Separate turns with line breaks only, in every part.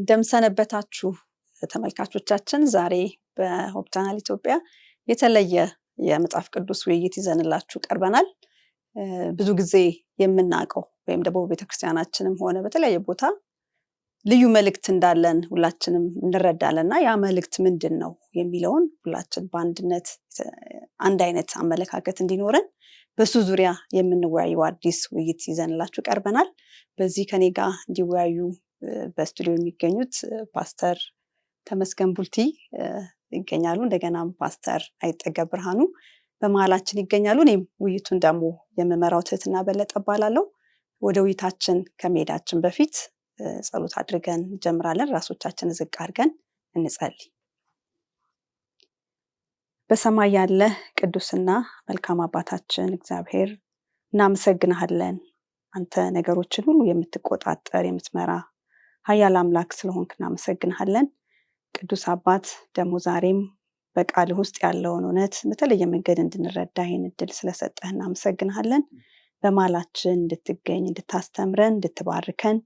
እንደምሰነበታችሁ ተመልካቾቻችን ዛሬ በሆፕ ቻናል ኢትዮጵያ የተለየ የመጽሐፍ ቅዱስ ውይይት ይዘንላችሁ ቀርበናል። ብዙ ጊዜ የምናውቀው ወይም ደግሞ በቤተክርስቲያናችንም ሆነ በተለያየ ቦታ ልዩ መልእክት እንዳለን ሁላችንም እንረዳለንና ያ መልእክት ምንድነው የሚለውን ሁላችን በአንድነት አንድ አይነት አመለካከት እንዲኖረን በሱ ዙሪያ የምንወያየው አዲስ ውይይት ይዘንላችሁ ቀርበናል። በዚህ ከኔ ጋር እንዲወያዩ በስቱዲዮ የሚገኙት ፓስተር ተመስገን ቡልቲ ይገኛሉ። እንደገናም ፓስተር አይጠገብ ብርሃኑ በመሃላችን ይገኛሉ። እኔም ውይይቱን ደግሞ የምመራው ትህትና በለጠ እባላለሁ። ወደ ውይይታችን ከመሄዳችን በፊት ጸሎት አድርገን እንጀምራለን። ራሶቻችንን ዝቅ አድርገን እንጸልይ። በሰማይ ያለ ቅዱስና መልካም አባታችን እግዚአብሔር እናመሰግንሃለን። አንተ ነገሮችን ሁሉ የምትቆጣጠር የምትመራ ኃያል አምላክ ስለሆንክ እናመሰግንሃለን። ቅዱስ አባት ደግሞ ዛሬም በቃልህ ውስጥ ያለውን እውነት በተለየ መንገድ እንድንረዳ ይህን እድል ስለሰጠህ እናመሰግንሃለን። በመሃላችን እንድትገኝ እንድታስተምረን እንድትባርከን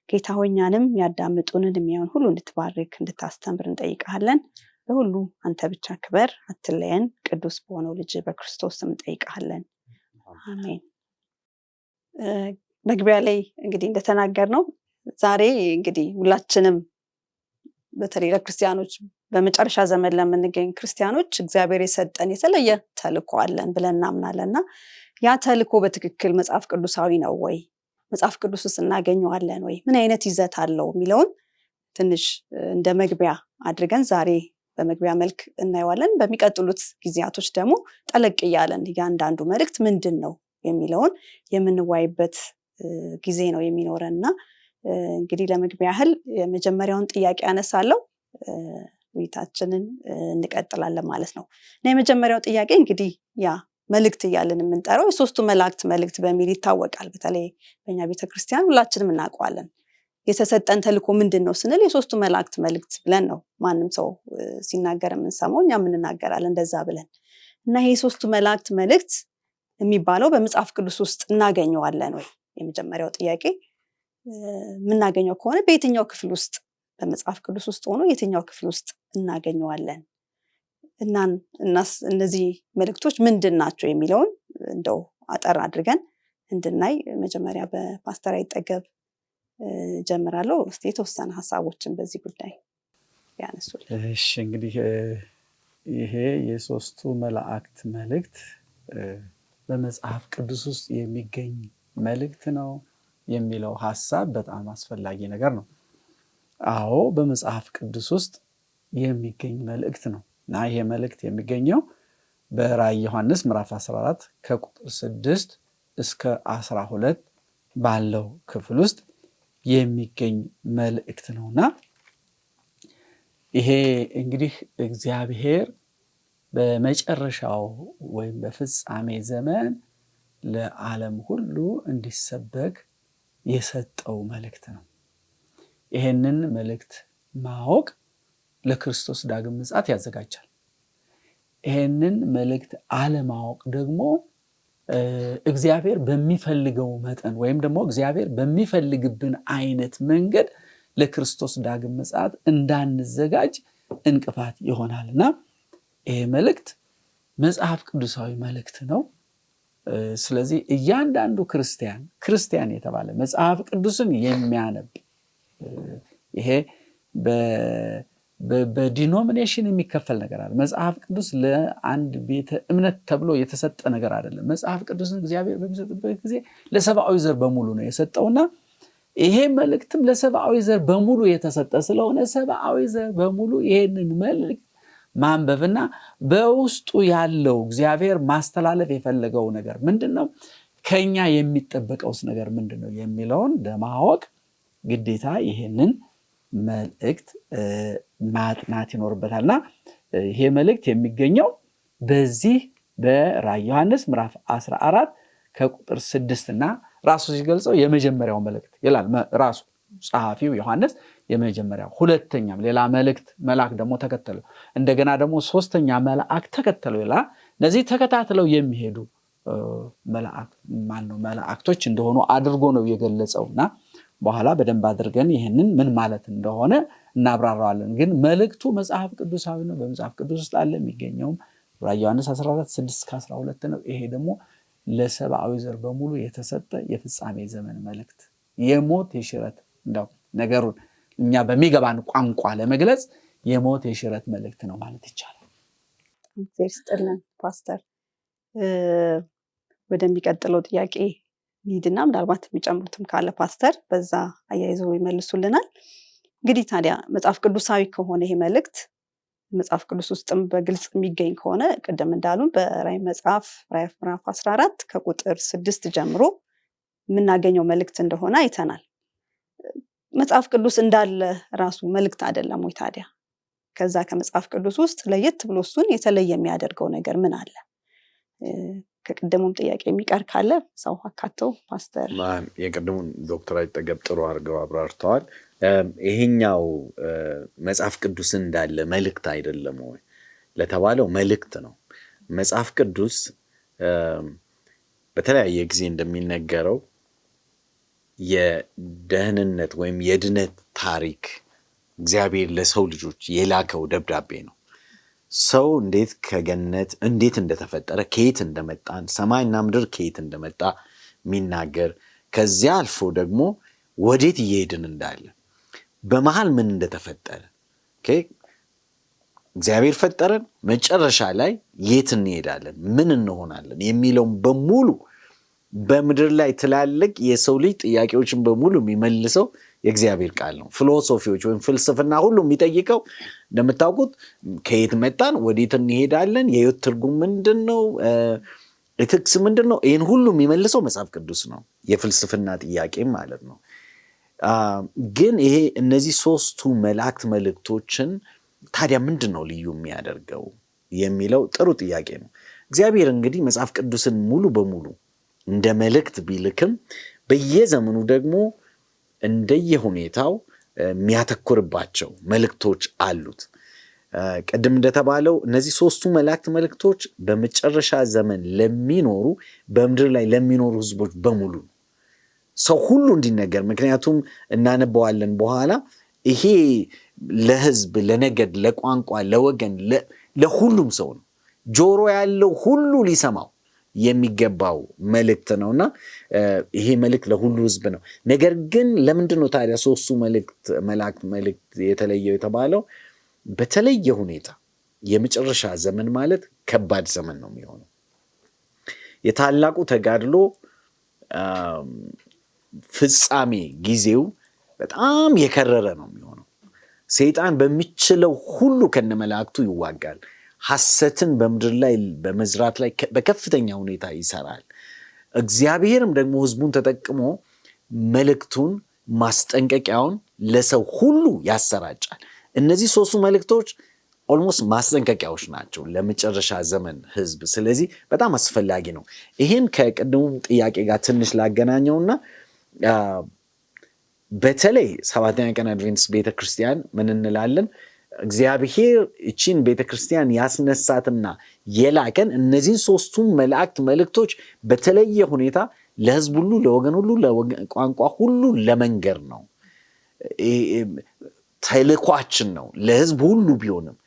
ጌታ ሆይ እኛንም ያዳምጡንን የሚሆን ሁሉ እንድትባርክ እንድታስተምር እንጠይቅሃለን። በሁሉ አንተ ብቻ ክበር፣ አትለየን። ቅዱስ በሆነው ልጅ በክርስቶስ ስም እንጠይቅሃለን። አሜን። መግቢያ ላይ እንግዲህ እንደተናገርነው ዛሬ እንግዲህ ሁላችንም በተለይ ለክርስቲያኖች በመጨረሻ ዘመን ለምንገኝ ክርስቲያኖች እግዚአብሔር የሰጠን የተለየ ተልእኮ አለን ብለን እናምናለንና ያ ተልእኮ በትክክል መጽሐፍ ቅዱሳዊ ነው ወይ? መጽሐፍ ቅዱስ ውስጥ እናገኘዋለን ወይ? ምን አይነት ይዘት አለው የሚለውን ትንሽ እንደ መግቢያ አድርገን ዛሬ በመግቢያ መልክ እናየዋለን። በሚቀጥሉት ጊዜያቶች ደግሞ ጠለቅ እያለን እያንዳንዱ መልእክት ምንድን ነው የሚለውን የምንወያይበት ጊዜ ነው የሚኖረንና እንግዲህ ለመግቢያ ያህል የመጀመሪያውን ጥያቄ አነሳለሁ፣ ውይይታችንን እንቀጥላለን ማለት ነው። እና የመጀመሪያው ጥያቄ እንግዲህ ያ መልእክት እያለን የምንጠራው የሶስቱ መላእክት መልእክት በሚል ይታወቃል። በተለይ በእኛ ቤተክርስቲያን ሁላችንም እናውቀዋለን። የተሰጠን ተልእኮ ምንድን ነው ስንል የሶስቱ መላእክት መልእክት ብለን ነው ማንም ሰው ሲናገር የምንሰማው፣ እኛም እንናገራለን እንደዛ ብለን እና ይሄ የሶስቱ መላእክት መልእክት የሚባለው በመጽሐፍ ቅዱስ ውስጥ እናገኘዋለን ወይ? የመጀመሪያው ጥያቄ የምናገኘው ከሆነ በየትኛው ክፍል ውስጥ በመጽሐፍ ቅዱስ ውስጥ ሆኖ የትኛው ክፍል ውስጥ እናገኘዋለን? እናስ እነዚህ መልእክቶች ምንድን ናቸው የሚለውን እንደው አጠር አድርገን እንድናይ መጀመሪያ በፓስተር አይጠገብ ጀምራለሁ። እስቲ የተወሰነ ሐሳቦችን በዚህ ጉዳይ ያነሱልን።
እሺ፣ እንግዲህ ይሄ የሶስቱ መላእክት መልእክት በመጽሐፍ ቅዱስ ውስጥ የሚገኝ መልእክት ነው የሚለው ሐሳብ በጣም አስፈላጊ ነገር ነው። አዎ በመጽሐፍ ቅዱስ ውስጥ የሚገኝ መልእክት ነው እና ይሄ መልእክት የሚገኘው በራዕየ ዮሐንስ ምዕራፍ 14 ከቁጥር 6 እስከ 12 ባለው ክፍል ውስጥ የሚገኝ መልእክት ነውና ይሄ እንግዲህ እግዚአብሔር በመጨረሻው ወይም በፍጻሜ ዘመን ለዓለም ሁሉ እንዲሰበክ የሰጠው መልእክት ነው። ይሄንን መልእክት ማወቅ ለክርስቶስ ዳግም ምጽአት ያዘጋጃል። ይሄንን መልእክት አለማወቅ ደግሞ እግዚአብሔር በሚፈልገው መጠን ወይም ደግሞ እግዚአብሔር በሚፈልግብን አይነት መንገድ ለክርስቶስ ዳግም ምጽአት እንዳንዘጋጅ እንቅፋት ይሆናልና ይሄ መልእክት መጽሐፍ ቅዱሳዊ መልእክት ነው። ስለዚህ እያንዳንዱ ክርስቲያን የተባለ መጽሐፍ ቅዱስን የሚያነብ ይሄ በዲኖሚኔሽን የሚከፈል ነገር አይደለም። መጽሐፍ ቅዱስ ለአንድ ቤተ እምነት ተብሎ የተሰጠ ነገር አይደለም። መጽሐፍ ቅዱስን እግዚአብሔር በሚሰጥበት ጊዜ ለሰብአዊ ዘር በሙሉ ነው የሰጠውና ይሄ መልእክትም ለሰብአዊ ዘር በሙሉ የተሰጠ ስለሆነ ሰብአዊ ዘር በሙሉ ይሄንን መልእክት ማንበብና በውስጡ ያለው እግዚአብሔር ማስተላለፍ የፈለገው ነገር ምንድነው፣ ከኛ የሚጠበቀውስ ነገር ምንድነው የሚለውን ለማወቅ ግዴታ ይሄንን መልእክት ማጥናት ይኖርበታልና ይሄ መልእክት የሚገኘው በዚህ በራዕየ ዮሐንስ ምዕራፍ 14 ከቁጥር 6 እና ራሱ ሲገልጸው የመጀመሪያው መልእክት ይላል። ራሱ ጸሐፊው ዮሐንስ የመጀመሪያው፣ ሁለተኛም ሌላ መልአክ ደግሞ ተከተለው፣ እንደገና ደግሞ ሶስተኛ መልአክ ተከተለው ይላል። እነዚህ ተከታትለው የሚሄዱ መላእክቶች እንደሆኑ አድርጎ ነው የገለጸውና በኋላ በደንብ አድርገን ይሄንን ምን ማለት እንደሆነ እናብራራዋለን። ግን መልእክቱ መጽሐፍ ቅዱሳዊ ነው። በመጽሐፍ ቅዱስ ውስጥ አለ። የሚገኘውም ራዕየ ዮሐንስ 14:6-12 ነው። ይሄ ደግሞ ለሰብአዊ ዘር በሙሉ የተሰጠ የፍጻሜ ዘመን መልእክት፣ የሞት የሽረት እንደው ነገሩን እኛ በሚገባን ቋንቋ ለመግለጽ የሞት የሽረት መልእክት ነው ማለት ይቻላል።
ይስጥልን ፓስተር። ወደሚቀጥለው ጥያቄ ሂድና ምናልባት የሚጨምሩትም ካለ ፓስተር በዛ አያይዘው ይመልሱልናል። እንግዲህ ታዲያ መጽሐፍ ቅዱሳዊ ከሆነ ይሄ መልእክት መጽሐፍ ቅዱስ ውስጥም በግልጽ የሚገኝ ከሆነ ቅድም እንዳሉ በራዕይ መጽሐፍ ራዕይ ምዕራፍ 14 ከቁጥር 6 ጀምሮ የምናገኘው መልእክት እንደሆነ አይተናል። መጽሐፍ ቅዱስ እንዳለ ራሱ መልእክት አይደለም ወይ ታዲያ? ከዛ ከመጽሐፍ ቅዱስ ውስጥ ለየት ብሎ እሱን የተለየ የሚያደርገው ነገር ምን አለ? ከቅድሙም ጥያቄ የሚቀር ካለ ሰው አካተው ፓስተር።
የቅድሙን ዶክተር አይጠገብ ጥሩ አድርገው አብራርተዋል። ይሄኛው መጽሐፍ ቅዱስ እንዳለ መልእክት አይደለም ወይ ለተባለው መልእክት ነው። መጽሐፍ ቅዱስ በተለያየ ጊዜ እንደሚነገረው የደህንነት ወይም የድነት ታሪክ እግዚአብሔር ለሰው ልጆች የላከው ደብዳቤ ነው። ሰው እንዴት ከገነት እንዴት እንደተፈጠረ፣ ከየት እንደመጣን፣ ሰማይና ምድር ከየት እንደመጣ የሚናገር ከዚያ አልፎ ደግሞ ወዴት እየሄድን እንዳለ በመሃል ምን እንደተፈጠረ እግዚአብሔር ፈጠረን፣ መጨረሻ ላይ የት እንሄዳለን፣ ምን እንሆናለን የሚለውን በሙሉ በምድር ላይ ትላልቅ የሰው ልጅ ጥያቄዎችን በሙሉ የሚመልሰው የእግዚአብሔር ቃል ነው። ፊሎሶፊዎች ወይም ፍልስፍና ሁሉ የሚጠይቀው እንደምታውቁት ከየት መጣን፣ ወዴት እንሄዳለን፣ የህይወት ትርጉም ምንድን ነው፣ ኢቲክስ ምንድን ነው፣ ይህን ሁሉ የሚመልሰው መጽሐፍ ቅዱስ ነው። የፍልስፍና ጥያቄም ማለት ነው። ግን ይሄ እነዚህ ሶስቱ መላእክት መልእክቶችን ታዲያ ምንድን ነው ልዩ የሚያደርገው የሚለው ጥሩ ጥያቄ ነው። እግዚአብሔር እንግዲህ መጽሐፍ ቅዱስን ሙሉ በሙሉ እንደ መልእክት ቢልክም በየዘመኑ ደግሞ እንደየሁኔታው የሚያተኩርባቸው መልእክቶች አሉት። ቅድም እንደተባለው እነዚህ ሶስቱ መላእክት መልእክቶች በመጨረሻ ዘመን ለሚኖሩ በምድር ላይ ለሚኖሩ ህዝቦች በሙሉ ሰው ሁሉ እንዲነገር። ምክንያቱም እናነበዋለን በኋላ ይሄ ለህዝብ፣ ለነገድ፣ ለቋንቋ፣ ለወገን፣ ለሁሉም ሰው ነው። ጆሮ ያለው ሁሉ ሊሰማው የሚገባው መልእክት ነውና ይሄ መልእክት ለሁሉ ህዝብ ነው። ነገር ግን ለምንድን ነው ታዲያ ሶስቱ መላእክት መልእክት የተለየው የተባለው? በተለየ ሁኔታ የመጨረሻ ዘመን ማለት ከባድ ዘመን ነው የሚሆነው። የታላቁ ተጋድሎ ፍጻሜ ጊዜው በጣም የከረረ ነው የሚሆነው። ሰይጣን በሚችለው ሁሉ ከነመላእክቱ ይዋጋል። ሐሰትን በምድር ላይ በመዝራት ላይ በከፍተኛ ሁኔታ ይሰራል። እግዚአብሔርም ደግሞ ህዝቡን ተጠቅሞ መልእክቱን፣ ማስጠንቀቂያውን ለሰው ሁሉ ያሰራጫል። እነዚህ ሶስቱ መልእክቶች ኦልሞስት ማስጠንቀቂያዎች ናቸው ለመጨረሻ ዘመን ህዝብ። ስለዚህ በጣም አስፈላጊ ነው። ይህን ከቅድሙ ጥያቄ ጋር ትንሽ ላገናኘውና በተለይ ሰባተኛ ቀን አድቬንቲስት ቤተክርስቲያን ምን እንላለን? እግዚአብሔር እቺን ቤተክርስቲያን ያስነሳትና የላከን እነዚህን ሶስቱን መላእክት መልእክቶች በተለየ ሁኔታ ለህዝብ ሁሉ፣ ለወገን ሁሉ፣ ለቋንቋ ሁሉ ለመንገር ነው። ተልኳችን ነው። ለህዝብ ሁሉ ቢሆንም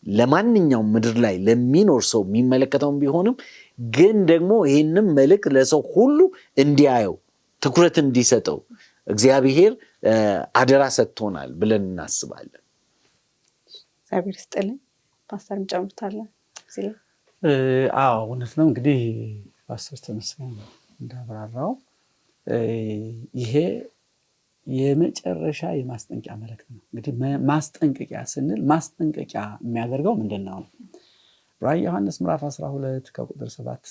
ለማንኛውም ምድር ላይ ለሚኖር ሰው የሚመለከተውም ቢሆንም ግን ደግሞ ይህንም መልእክት ለሰው ሁሉ እንዲያየው፣ ትኩረት እንዲሰጠው እግዚአብሔር አደራ ሰጥቶናል ብለን እናስባለን።
እግዚአብሔር ይስጥልኝ። ፓስተር እንጨምርታለን።
አዎ እውነት ነው። እንግዲህ ፓስተር ተመስገን እንዳብራራው ይሄ የመጨረሻ የማስጠንቀቂያ መልእክት ነው። እንግዲህ ማስጠንቀቂያ ስንል ማስጠንቀቂያ የሚያደርገው ምንድን ነው? ራዕይ ዮሐንስ ምዕራፍ 12 ከቁጥር 7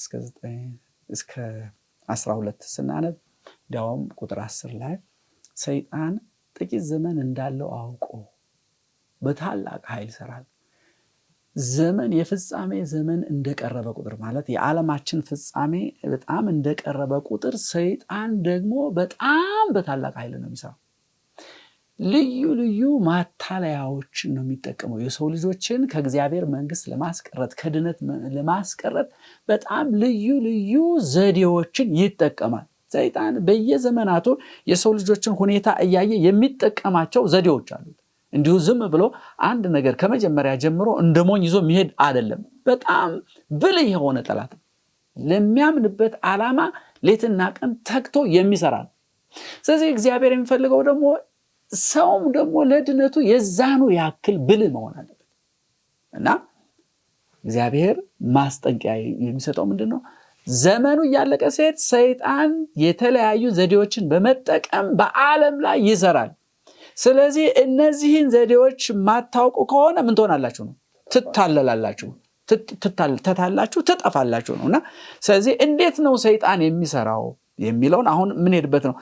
እስከ 12 ስናነብ እንዲያውም ቁጥር 10 ላይ ሰይጣን ጥቂት ዘመን እንዳለው አውቆ በታላቅ ኃይል ይሰራል። ዘመን የፍጻሜ ዘመን እንደቀረበ ቁጥር ማለት የዓለማችን ፍጻሜ በጣም እንደቀረበ ቁጥር ሰይጣን ደግሞ በጣም በታላቅ ኃይል ነው የሚሰራው። ልዩ ልዩ ማታለያዎችን ነው የሚጠቀመው። የሰው ልጆችን ከእግዚአብሔር መንግስት ለማስቀረት፣ ከድነት ለማስቀረት በጣም ልዩ ልዩ ዘዴዎችን ይጠቀማል። ሰይጣን በየዘመናቱ የሰው ልጆችን ሁኔታ እያየ የሚጠቀማቸው ዘዴዎች አሉት። እንዲሁ ዝም ብሎ አንድ ነገር ከመጀመሪያ ጀምሮ እንደሞኝ ይዞ የሚሄድ አይደለም። በጣም ብልህ የሆነ ጠላት ነው። ለሚያምንበት ዓላማ ሌትና ቀን ተግቶ የሚሰራ ነው። ስለዚህ እግዚአብሔር የሚፈልገው ደግሞ ሰውም ደግሞ ለድነቱ የዛኑ ያክል ብልህ መሆን አለበት እና እግዚአብሔር ማስጠንቀቂያ የሚሰጠው ምንድነው? ዘመኑ እያለቀ ሲሄድ ሰይጣን የተለያዩ ዘዴዎችን በመጠቀም በዓለም ላይ ይሰራል። ስለዚህ እነዚህን ዘዴዎች ማታውቁ ከሆነ ምን ትሆናላችሁ ነው? ትታለላላችሁ፣ ተታላችሁ ትጠፋላችሁ ነውና ስለዚህ እንዴት ነው ሰይጣን የሚሰራው የሚለውን አሁን ምን ሄድበት ነው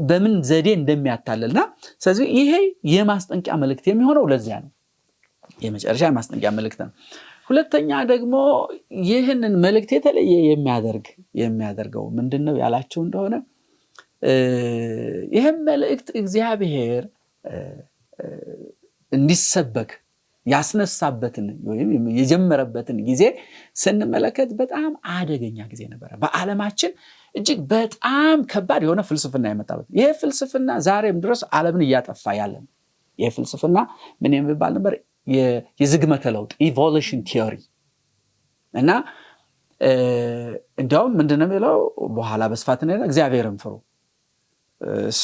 በምን ዘዴ እንደሚያታለልና ስለዚህ ይሄ የማስጠንቀቂያ መልእክት የሚሆነው ለዚያ ነው። የመጨረሻ የማስጠንቀቂያ መልእክት ነው። ሁለተኛ ደግሞ ይህንን መልእክት የተለየ የሚያደርገው ምንድነው ያላችሁ እንደሆነ ይህም መልእክት እግዚአብሔር እንዲሰበክ ያስነሳበትን ወይም የጀመረበትን ጊዜ ስንመለከት በጣም አደገኛ ጊዜ ነበር። በዓለማችን እጅግ በጣም ከባድ የሆነ ፍልስፍና የመጣበት ይሄ ፍልስፍና ዛሬም ድረስ ዓለምን እያጠፋ ያለ ነው። ይሄ ፍልስፍና ምን የሚባል ነበር? የዝግመተ ለውጥ ኢቮሉሽን ቲዮሪ እና እንዲያውም ምንድነው የሚለው በኋላ በስፋት ነው እግዚአብሔርን ፍሩ።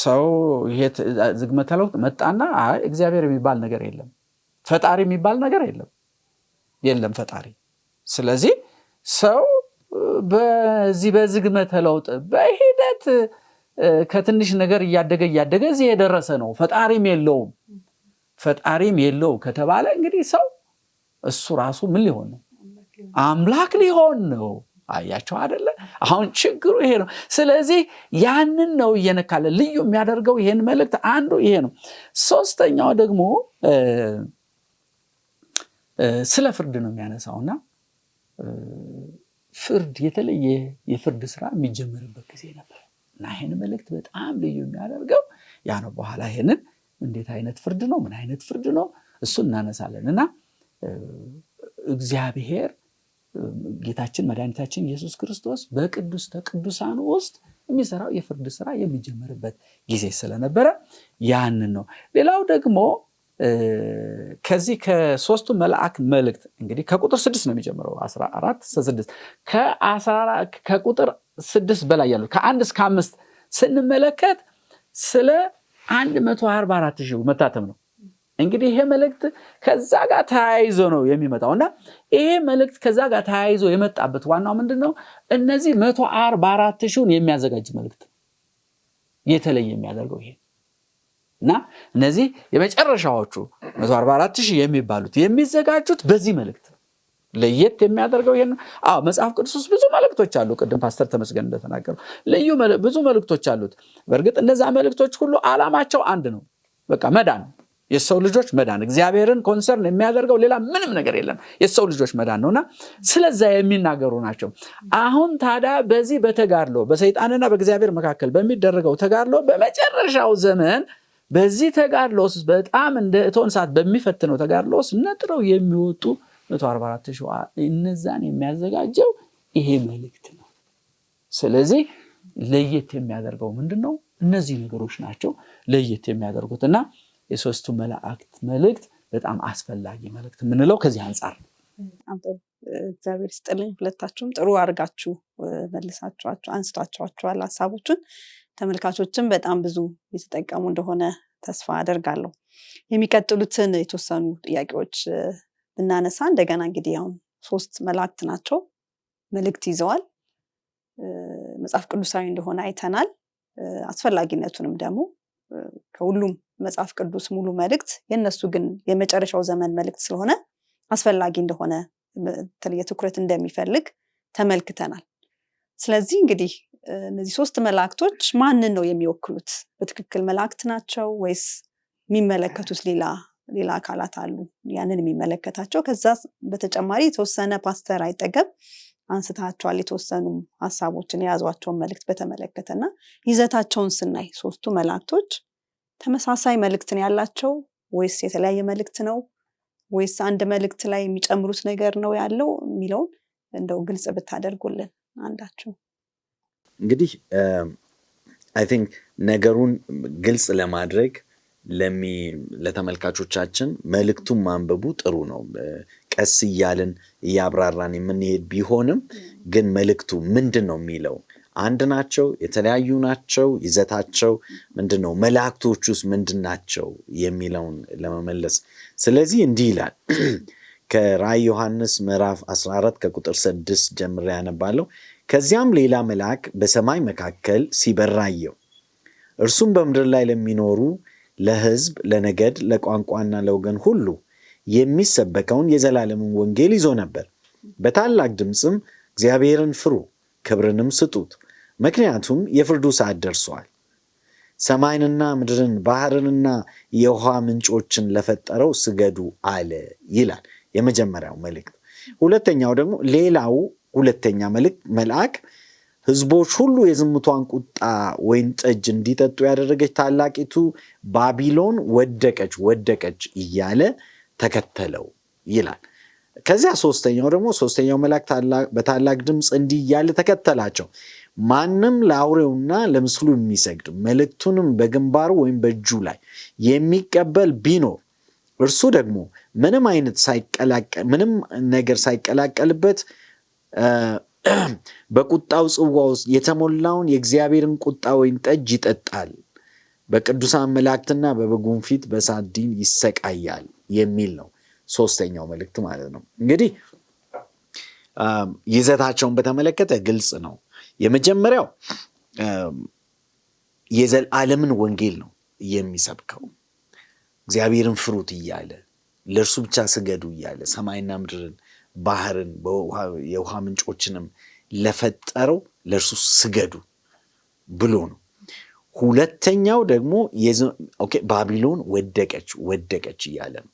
ሰው ይሄ ዝግመተ ለውጥ መጣና እግዚአብሔር የሚባል ነገር የለም፣ ፈጣሪ የሚባል ነገር የለም ፈጣሪ። ስለዚህ ሰው በዚህ በዝግመተ ለውጥ በሂደት ከትንሽ ነገር እያደገ እዚህ የደረሰ ነው። ፈጣሪም የለው ከተባለ እንግዲህ ሰው እሱ ራሱ ምን ሊሆን ነው? አምላክ ሊሆን ነው። አያቸው አይደለ? አሁን ችግሩ ይሄ ነው። ስለዚህ ያንን ነው እየነካለ ልዩ የሚያደርገው ይሄን መልእክት አንዱ ይሄ ነው። ሶስተኛው ደግሞ ስለ ፍርድ ነው የሚያነሳውና ፍርድ የተለየ የፍርድ ስራ የሚጀምርበት ጊዜ ነበር እና ይሄን መልእክት በጣም ልዩ የሚያደርገው ያ ነው። በኋላ ይሄንን እንዴት አይነት ፍርድ ነው? ምን አይነት ፍርድ ነው? እሱ እናነሳለን እና እግዚአብሔር ጌታችን መድኃኒታችን ኢየሱስ ክርስቶስ በቅድስተ ቅዱሳን ውስጥ የሚሰራው የፍርድ ስራ የሚጀምርበት ጊዜ ስለነበረ ያንን ነው። ሌላው ደግሞ ከዚህ ከሶስቱ መልአክ መልእክት እንግዲህ ከቁጥር 6 ነው የሚጀምረው 14-6 ከቁጥር 6 በላይ ያለው ከ1 እስከ 5 ስንመለከት ስለ 144,000 መታተም ነው። እንግዲህ ይሄ መልእክት ከዛ ጋር ተያይዞ ነው የሚመጣውና ይሄ መልእክት ከዛ ጋር ተያይዞ የመጣበት ዋናው ምንድነው? እነዚህ 144,000ን የሚያዘጋጅ መልእክት የተለየ የሚያደርገው ይሄ እና እነዚህ የመጨረሻዎቹ 144,000 የሚባሉት የሚዘጋጁት በዚህ መልእክት ለየት የሚያደርገው ይሄን መጽሐፍ ቅዱስ ውስጥ ብዙ መልእክቶች አሉ። ቅድም ፓስተር ተመስገን እንደተናገረው ብዙ መልእክቶች አሉት። በእርግጥ እነዛ መልእክቶች ሁሉ ዓላማቸው አንድ ነው። በቃ መዳን፣ የሰው ልጆች መዳን። እግዚአብሔርን ኮንሰርን የሚያደርገው ሌላ ምንም ነገር የለም። የሰው ልጆች መዳን ነውና ስለዛ የሚናገሩ ናቸው። አሁን ታዲያ በዚህ በተጋድሎ በሰይጣንና በእግዚአብሔር መካከል በሚደረገው ተጋድሎ በመጨረሻው ዘመን በዚህ ተጋድሎስ በጣም እንደ እቶን ሰዓት በሚፈትነው ተጋድሎስ ነጥረው የሚወጡ 144,000 እነዛን የሚያዘጋጀው ይሄ መልእክት ነው። ስለዚህ ለየት የሚያደርገው ምንድነው? እነዚህ ነገሮች ናቸው ለየት የሚያደርጉትና የሶስቱ መላእክት መልእክት በጣም አስፈላጊ መልእክት የምንለው ከዚህ አንፃር ነው።
እግዚአብሔር ይስጥልኝ። ሁለታችሁም ጥሩ አድርጋችሁ አንስታችኋል ሐሳቦቹን። ተመልካቾችም በጣም ብዙ የተጠቀሙ እንደሆነ ተስፋ አደርጋለሁ። የሚቀጥሉትን የተወሰኑ ጥያቄዎች ብናነሳ እንደገና እንግዲህ አሁን 3 መላእክት ናቸው፣ መልእክት ይዘዋል፣ መጽሐፍ ቅዱሳዊ እንደሆነ አይተናል። አስፈላጊነቱንም ደግሞ ከሁሉም መጽሐፍ ቅዱስ ሙሉ መልእክት የነሱ ግን የመጨረሻው ዘመን መልእክት ስለሆነ አስፈላጊ እንደሆነ የተለየ ትኩረት እንደሚፈልግ ተመልክተናል። ስለዚህ እንግዲህ እነዚህ 3 መላእክቶች ማንን ነው የሚወክሉት? በትክክል መላእክት ናቸው ወይስ የሚመለከቱት ሌላ አካላት አሉ ያንን የሚመለከታቸው? ከዛ በተጨማሪ የተወሰነ ፓስተር አይጠገብ አንስታቸዋል የተወሰኑ ሐሳቦችን የያዟቸውን መልእክት በተመለከተና ይዘታቸውን ስናይ 3ቱ መላእክቶች ተመሳሳይ መልእክትን ያላቸው ወይስ የተለያየ መልእክት ነው ወይስ አንድ መልእክት ላይ የሚጨምሩት ነገር ነው ያለው የሚለውን እንደው ግልጽ ብታደርጉልን አንዳችሁ።
እንግዲህ I think ነገሩን ግልጽ ለማድረግ ለተመልካቾቻችን መልእክቱን ማንበቡ ጥሩ ነው። ቀስ እያልን እያብራራን የምንሄድ ቢሆንም ግን መልእክቱ ምንድን ነው የሚለው አንድ ናቸው? የተለያዩ ናቸው? ይዘታቸው ምንድን ነው? መላእክቶቹስ ምንድን ናቸው የሚለውን ለመመለስ ስለዚህ እንዲህ ይላል። ከራእይ ዮሐንስ ምዕራፍ 14 ከቁጥር 6 ጀምሬ ያነባለሁ። ከዚያም ሌላ መልአክ በሰማይ መካከል ሲበር አየሁ። እርሱም በምድር ላይ ለሚኖሩ ለሕዝብ፣ ለነገድ፣ ለቋንቋና ለወገን ሁሉ የሚሰበከውን የዘላለምን ወንጌል ይዞ ነበር። በታላቅ ድምፅም እግዚአብሔርን ፍሩ፣ ክብርንም ስጡት፣ ምክንያቱም የፍርዱ ሰዓት ደርሷል። ሰማይንና ምድርን ባህርንና የውሃ ምንጮችን ለፈጠረው ስገዱ አለ ይላል የመጀመሪያው መልእክት። ሁለተኛው ደግሞ ሌላው ሁለተኛ መልአክ ሕዝቦች ሁሉ የዝሙቷን ቁጣ ወይን ጠጅ እንዲጠጡ ያደረገች ታላቂቱ ባቢሎን ወደቀች እያለ ተከተለው ይላል። ከዚያ ሶስተኛው መልአክ በታላቅ ድምፅ እንዲህ እያለ ተከተላቸው። ማንም ለአውሬውና ለምስሉ የሚሰግድ መልእክቱንም በግንባሩ ወይም በእጁ ላይ የሚቀበል ቢኖር እርሱ ደግሞ ምንም ነገር ሳይቀላቀልበት በቁጣው ጽዋ ውስጥ የተሞላውን የእግዚአብሔርን ቁጣ ወይን ጠጅ ይጠጣል፣ በቅዱሳን መላእክትና በበጉም ፊት በእሳት ዲን ይሰቃያል የሚል ነው። ሶስተኛው መልእክት ማለት ነው። እንግዲህ ይዘታቸውን በተመለከተ ግልጽ ነው። የመጀመሪያው የዘላለምን ወንጌል ነው የሚሰብከው። እግዚአብሔርን ፍሩት እያለ ለእርሱ ብቻ ስገዱ እያለ ሰማይና ምድርን ባህርን የውሃ ምንጮችንም ለፈጠረው ለእርሱ ስገዱ ብሎ ነው። ሁለተኛው ደግሞ ባቢሎን ወደቀች እያለ ነው።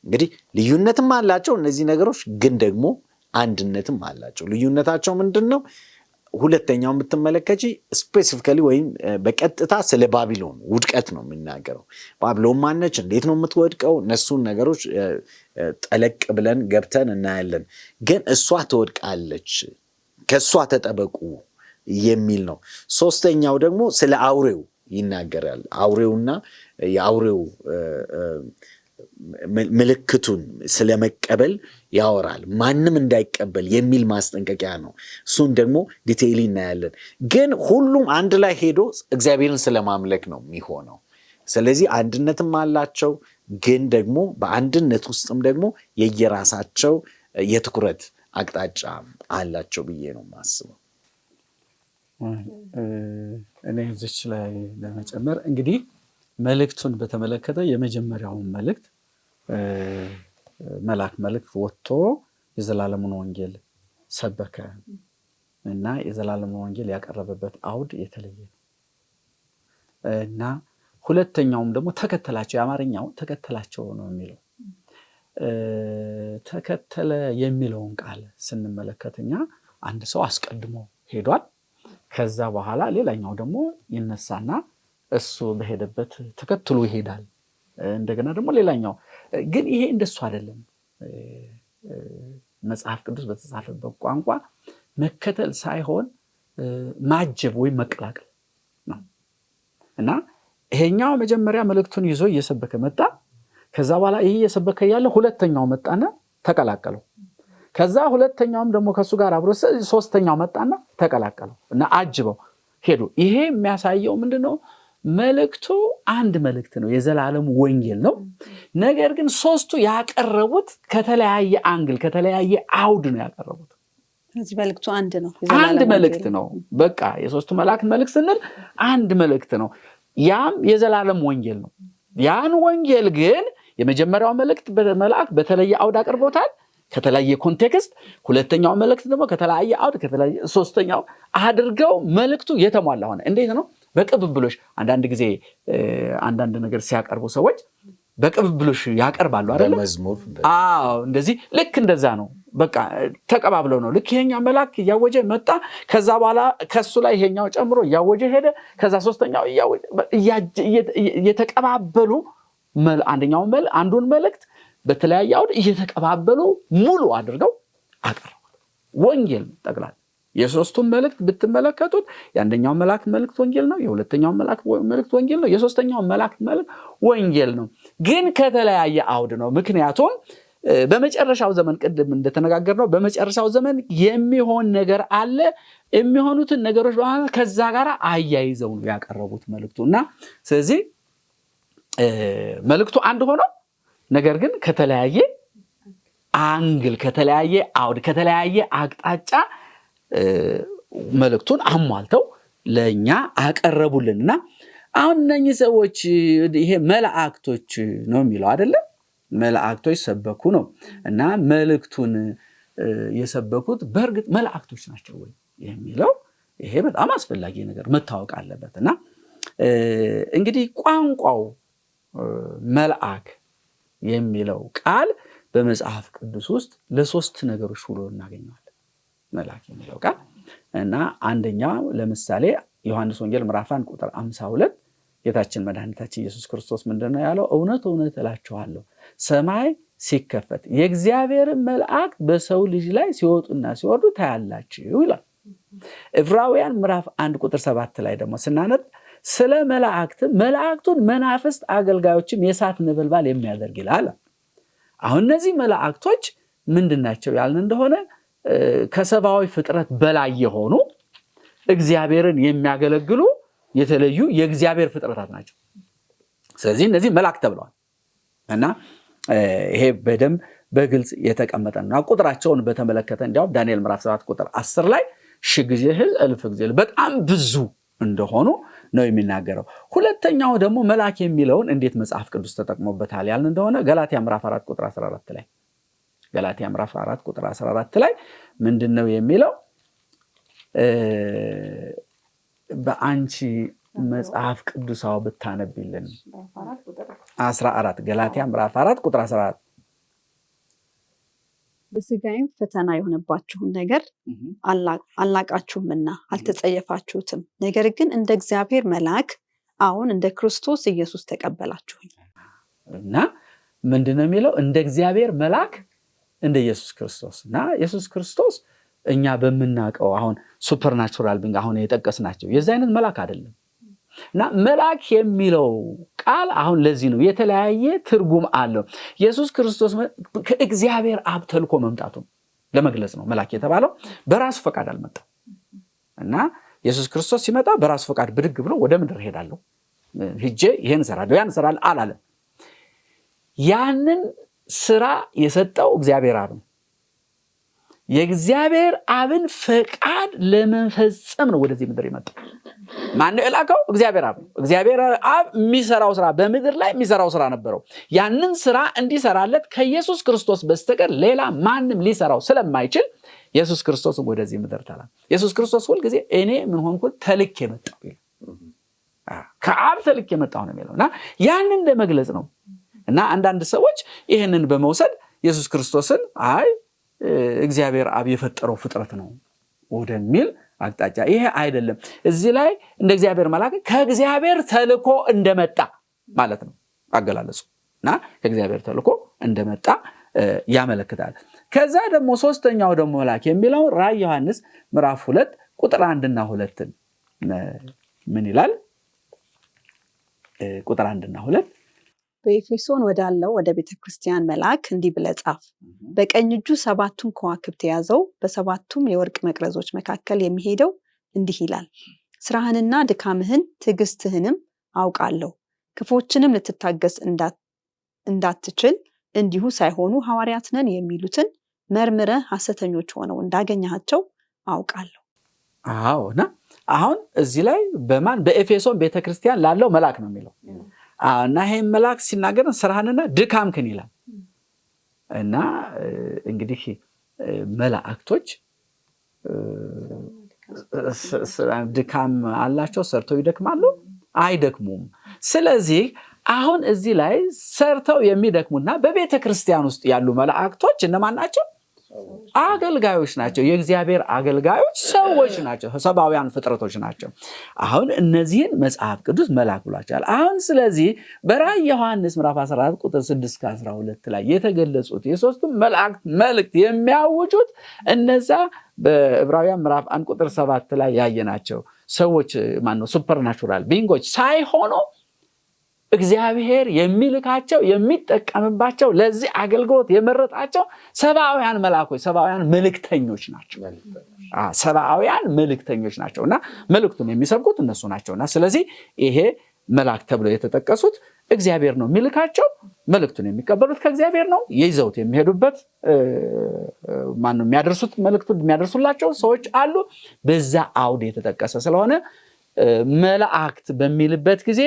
እንግዲህ ልዩነትም አላቸው እነዚህ ነገሮች፣ ግን ደግሞ አንድነትም አላቸው። ልዩነታቸው ምንድን ነው? ሁለተኛው የምትመለከቺ ስፔሲፊካሊ ወይም በቀጥታ ስለ ባቢሎን ውድቀት ነው የሚናገረው። ባቢሎን ማነች? እንዴት ነው የምትወድቀው? እነሱን ነገሮች ጠለቅ ብለን ገብተን እናያለን። ግን እሷ ትወድቃለች፣ ከእሷ ተጠበቁ የሚል ነው። ሶስተኛው ደግሞ ስለ አውሬው ይናገራል። አውሬውና የአውሬው ምልክቱን ስለመቀበል ያወራል። ማንም እንዳይቀበል የሚል ማስጠንቀቂያ ነው። እሱን ደግሞ ዲቴይል እናያለን። ግን ሁሉም አንድ ላይ ሄዶ እግዚአብሔርን ስለማምለክ ነው የሚሆነው። ስለዚህ አንድነትም አላቸው፣ ግን ደግሞ በአንድነት ውስጥም ደግሞ የየራሳቸው የትኩረት አቅጣጫ አላቸው ብዬ ነው የማስበው።
እኔ እዚች ላይ ለመጨመር እንግዲህ መልእክቱን በተመለከተ የመጀመሪያውን መልእክት መልእክት ወጥቶ የዘላለሙን ወንጌል ሰበከ እና የዘላለሙን ወንጌል ያቀረበበት አውድ የተለየ ነው እና ሁለተኛውም ደግሞ ተከተላቸው፣ የአማርኛው ተከተላቸው ነው የሚለው። ተከተለ የሚለውን ቃል ስንመለከተኛ አንድ ሰው አስቀድሞ ሄዷል። ከዛ በኋላ ሌላኛው ደግሞ ይነሳና እሱ በሄደበት ተከትሎ ይሄዳል። እንደገና ደግሞ ሌላኛው ግን ይሄ እንደሱ አይደለም። መጽሐፍ ቅዱስ በተጻፈበት ቋንቋ መከተል ሳይሆን ማጀብ ወይም መቀላቀል ነው እና ይሄኛው መጀመሪያ መልእክቱን ይዞ እየሰበከ መጣ። ከዛ በኋላ ይሄ እየሰበከ ያለ ሁለተኛው መጣና ተቀላቀለው። ከዛ ሁለተኛውም ደግሞ ከሱ ጋር አብሮ ሶስተኛው መጣና ተቀላቀለው እና አጅበው ሄዱ። ይሄ የሚያሳየው ምንድነው? መልእክቱ አንድ መልእክት ነው፣ የዘላለም ወንጌል ነው። ነገር ግን ሶስቱ ያቀረቡት ከተለያየ አንግል ከተለያየ አውድ ነው ያቀረቡት።
እዚህ መልእክቱ አንድ ነው፣
አንድ መልእክት ነው። በቃ የሶስቱ መላእክት መልእክት ስንል አንድ መልእክት ነው። ያም የዘላለም ወንጌል ነው። ያን ወንጌል ግን የመጀመሪያው መልእክት በተለየ አውድ አቅርቦታል፣ ከተለያየ ኮንቴክስት። ሁለተኛው መልእክት ደግሞ ከተለያየ አውድ ከተለያየ፣ ሶስተኛው አድርገው መልእክቱ የተሟላ ሆነ። እንዴት ነው? በቅብብሎሽ አንዳንድ ጊዜ አንዳንድ ነገር ሲያቀርቡ ሰዎች በቅብብሎሽ ያቀርባሉ አይደል?
መዝሙር
እንደዚህ ልክ እንደዛ ነው። በቃ ተቀባብለው ነው። ልክ ይሄኛው መልአክ እያወጀ መጣ፣ ከዛ በኋላ ከሱ ላይ ይሄኛው ጨምሮ እያወጀ ሄደ፣ ከዛ ሶስተኛው እየተቀባበሉ አንዱን መልእክት በተለያየ አውድ እየተቀባበሉ ሙሉ አድርገው አቀረቡ። ወንጌል ጠቅላላ የሶስቱን መልእክት ብትመለከቱት የአንደኛው መልአክ መልእክት ወንጌል ነው፣ የሁለተኛው መልአክ መልእክት ወንጌል ነው፣ የሶስተኛው መልአክ መልእክት ወንጌል ነው። ግን ከተለያየ አውድ ነው። ምክንያቱም በመጨረሻው ዘመን ቅድም እንደተነጋገርነው በመጨረሻው ዘመን የሚሆን ነገር አለ። የሚሆኑትን ነገሮች ከዛ ጋር አያይዘው ነው ያቀረቡት መልእክቱና ስለዚህ መልእክቱ አንድ ሆኖ ነገር ግን ከተለያየ አንግል ከተለያየ አውድ ከተለያየ አቅጣጫ መልእክቱን አሟልተው ለኛ አቀረቡልንና አሁን እነኚህ ሰዎች ይሄ መላእክቶች ነው የሚለው አይደለ? መላእክቶች ሰበኩ ነው እና መልእክቱን የሰበኩት በእርግጥ መላእክቶች ናቸው ወይ የሚለው ይሄ በጣም አስፈላጊ ነገር መታወቅ አለበትና እንግዲህ ቋንቋው መልአክ የሚለው ቃል በመጽሐፍ ቅዱስ ውስጥ ለሶስት ነገሮች ሁሉ እናገኘዋለን። መልአክ የሚለው ቃል እና አንደኛው ለምሳሌ ዮሐንስ ወንጌል ምዕራፍ 1 ቁጥር 52 ጌታችን መድኃኒታችን ኢየሱስ ክርስቶስ ምንድነው ያለው? እውነት እውነት እላችኋለሁ ሰማይ ሲከፈት የእግዚአብሔር መልአክ በሰው ልጅ ላይ ሲወጡና ሲወርዱ ታያላችሁ ይላል። ዕብራውያን ምዕራፍ 1 ቁጥር 7 ላይ ደግሞ ስናነብ ስለ መላእክቱን መናፍስት አገልጋዮችም የእሳት ነበልባል የሚያደርግ ይላል። አሁን እነዚህ መላእክቶች ምንድናቸው ያልን እንደሆነ ከሰብአዊ ፍጥረት በላይ የሆኑ እግዚአብሔርን የሚያገለግሉ የተለዩ የእግዚአብሔር ፍጥረታት ናቸው። ስለዚህ እነዚህ መላእክት ተብለዋል እና ይሄ በደንብ በግልጽ የተቀመጠ ነው። ቁጥራቸውን በተመለከተ እንዲያውም ዳንኤል ምዕራፍ 7 ቁጥር 10 ላይ ሺህ ጊዜ እልፍ ጊዜ በጣም ብዙ እንደሆኑ ነው የሚናገረው። ሁለተኛው ደግሞ መልአክ የሚለውን እንዴት መጽሐፍ ቅዱስ ተጠቅሞበታል ያልን እንደሆነ ገላትያ ምዕራፍ 4 ቁጥር 14 ላይ ገላትያ ምዕራፍ 4 ቁጥር 14 ላይ ምንድነው የሚለው? በአንቺ መጽሐፍ ቅዱሳው ብታነብልን 14 ገላትያ ምዕራፍ 4 ቁጥር 14
በስጋይም ፈተና የሆነባችሁን ነገር አልናቃችሁምና አልተጸየፋችሁትም፣ ነገር ግን እንደ እግዚአብሔር መልአክ አሁን እንደ ክርስቶስ ኢየሱስ ተቀበላችሁኝ
እና ምንድነው የሚለው? እንደ እግዚአብሔር መልአክ እንደ ኢየሱስ ክርስቶስ እና ኢየሱስ ክርስቶስ እኛ በመናቀው አሁን ሱፐርናቹራል ቢንግ አሁን የጠቀስናቸው የዚህ አይነት መልአክ አይደለም። እና መልአክ የሚለው ቃል አሁን ለዚህ ነው የተለያየ ትርጉም አለው። ኢየሱስ ክርስቶስ ከእግዚአብሔር አብ ተልኮ መምጣቱን ለመግለጽ ነው መልአክ የተባለው። በራሱ ፈቃድ አልመጣም እና ኢየሱስ ክርስቶስ ሲመጣ በራሱ ፈቃድ ብድግ ብሎ ወደ ምድር ሄዳለሁ ሂጄ ይሄን ሰራለሁ ያን ሰራለሁ አላለም። ያንን ስራ የሰጠው እግዚአብሔር አብ ነው። የእግዚአብሔር አብን ፈቃድ ለመፈጸም ነው ወደዚህ ምድር የመጣው። ማን ነው የላከው? እግዚአብሔር አብ ነው። እግዚአብሔር አብ የሚሰራው ስራ በምድር ላይ የሚሰራው ስራ ነበረው። ያንን ስራ እንዲሰራለት ከኢየሱስ ክርስቶስ በስተቀር ሌላ ማንም ሊሰራው ስለማይችል ኢየሱስ ክርስቶስ ወደዚህ ምድር ተላከ። ኢየሱስ ክርስቶስ ሁሉ ጊዜ እኔ ምን ሆንኩ? ተልኬ መጣሁ ይላል። ከአብ ተልኬ መጣሁ ነው የሚለውና ያንን ለመግለጽ ነው። እና አንዳንድ ሰዎች ይሄንን በመውሰድ ኢየሱስ ክርስቶስን እግዚአብሔር አብ የፈጠረው ፍጥረት ነው ወደሚል አቅጣጫ፣ ይሄ አይደለም። እዚህ ላይ እንደ እግዚአብሔር መልአክ ከእግዚአብሔር ተልኮ እንደመጣ ማለት ነው አገላለጹ እና ከእግዚአብሔር ተልኮ እንደመጣ ያመለክታል። ከዛ ደግሞ ሶስተኛው ደግሞ መልአክ የሚለው ራዕይ ዮሐንስ ምዕራፍ 2 ቁጥር 1 እና 2 ምን ይላል? ቁጥር 1 እና 2
በኤፌሶን ወዳለው ወደ ቤተክርስቲያን መልአክ እንዲህ ብለህ ጻፍ፣ በቀኝ እጁ 7ቱን ከዋክብት የያዘው በ7ቱም የወርቅ መቅረዞች መካከል የሚሄደው እንዲህ ይላል፣ ስራህንና ድካምህን ትዕግስትህንም አውቃለሁ። ክፎችንም ልትታገስ እንዳትችል እንዲሁ ሳይሆኑ ሐዋርያት ነን የሚሉትን መርምረህ ሐሰተኞች ሆነው እንዳገኘሃቸው አውቃለሁ።
እና አሁን እዚህ ላይ በኤፌሶን ቤተክርስቲያን ላለው መልአክ ነው የሚለው እና ይሄን መልአክ ሲናገር ስራህንና ድካምህን ይላል። እና እንግዲህ መላእክቶች ድካም አላቸው? ሰርተው ይደክማሉ? አይደክሙም። ስለዚህ አሁን እዚህ ላይ ሰርተው የሚደክሙና በቤተክርስቲያን ውስጥ ያሉ መላእክቶች እነማን ናቸው? አገልጋዮች ናቸው። የእግዚአብሔር አገልጋዮች ሰዎች ናቸው፣ ሰብአውያን ፍጥረቶች ናቸው። አሁን እነዚህን መጽሐፍ ቅዱስ መልአክ ብሏቸዋል። አሁን ስለዚህ በራዕየ ዮሐንስ ምዕራፍ 14 ቁጥር 6-12 ላይ የተገለጹት የሶስቱም መላእክት መልእክት የሚያውጁት እነዛ በዕብራውያን ምዕራፍ 1 ቁጥር 7 ላይ ያየናቸው ሰዎች ሱፐርናቹራል ቢንጎች ሳይሆኑ እግዚአብሔር የሚልካቸው የሚጠቀምባቸው ለዚህ አገልግሎት የመረጣቸው ሰብአውያን መላእክቶች፣ ሰብአውያን መልእክተኞች ናቸው። ሰብአውያን መልእክተኞች ናቸውና መልእክቱን የሚሰብኩት እነሱ ናቸውና ስለዚህ ይሄ መላእክት ተብለው የተጠቀሱት እግዚአብሔር ነው የሚልካቸው። መልእክቱን የሚቀበሉት ከእግዚአብሔር ነው። ይዘውት የሚሄዱበት የሚያደርሱት መልእክቱን የሚያደርሱላቸው ሰዎች አሉ። በዛ አውድ የተጠቀሰ ስለሆነ መላእክት በሚልበት ጊዜ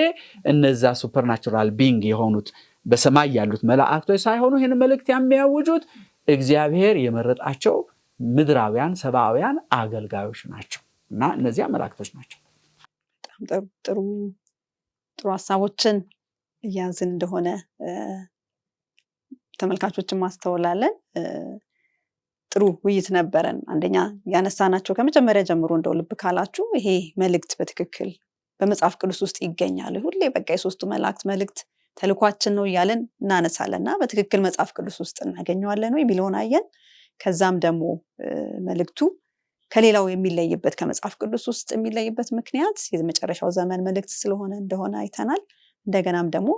እነዛ ሱፐርናቹራል ቢንግ የሆኑት በሰማይ ያሉት መላእክቶች ሳይሆኑ ይህን መልእክት የሚያውጁት እግዚአብሔር የመረጣቸው ምድራውያን ሰብአውያን አገልጋዮች ናቸው እና እነዚያ መላእክቶች ናቸው።
በጣም ጥሩ ሀሳቦችን እያዝን እንደሆነ ተመልካቾችን ማስተውላለን። ጥሩ ውይይት ነበረን። አንደኛ ያነሳናቸው ከመጀመሪያ ጀምሮ እንደው ልብ ካላችሁ ይሄ መልእክት በትክክል በመጽሐፍ ቅዱስ ውስጥ ይገኛል። ሁሌ በቃ የሶስቱ መላእክት መልእክት ተልኳችን ነው እያለን እናነሳለንና በትክክል መጽሐፍ ቅዱስ ውስጥ እናገኘዋለን ወይ ቢለውን አየን። ከዛም ደግሞ መልእክቱ ከሌላው የሚለይበት ከመጽሐፍ ቅዱስ ውስጥ የሚለይበት ምክንያት የመጨረሻው ዘመን መልእክት ስለሆነ እንደሆነ አይተናል። እንደገናም ደግሞ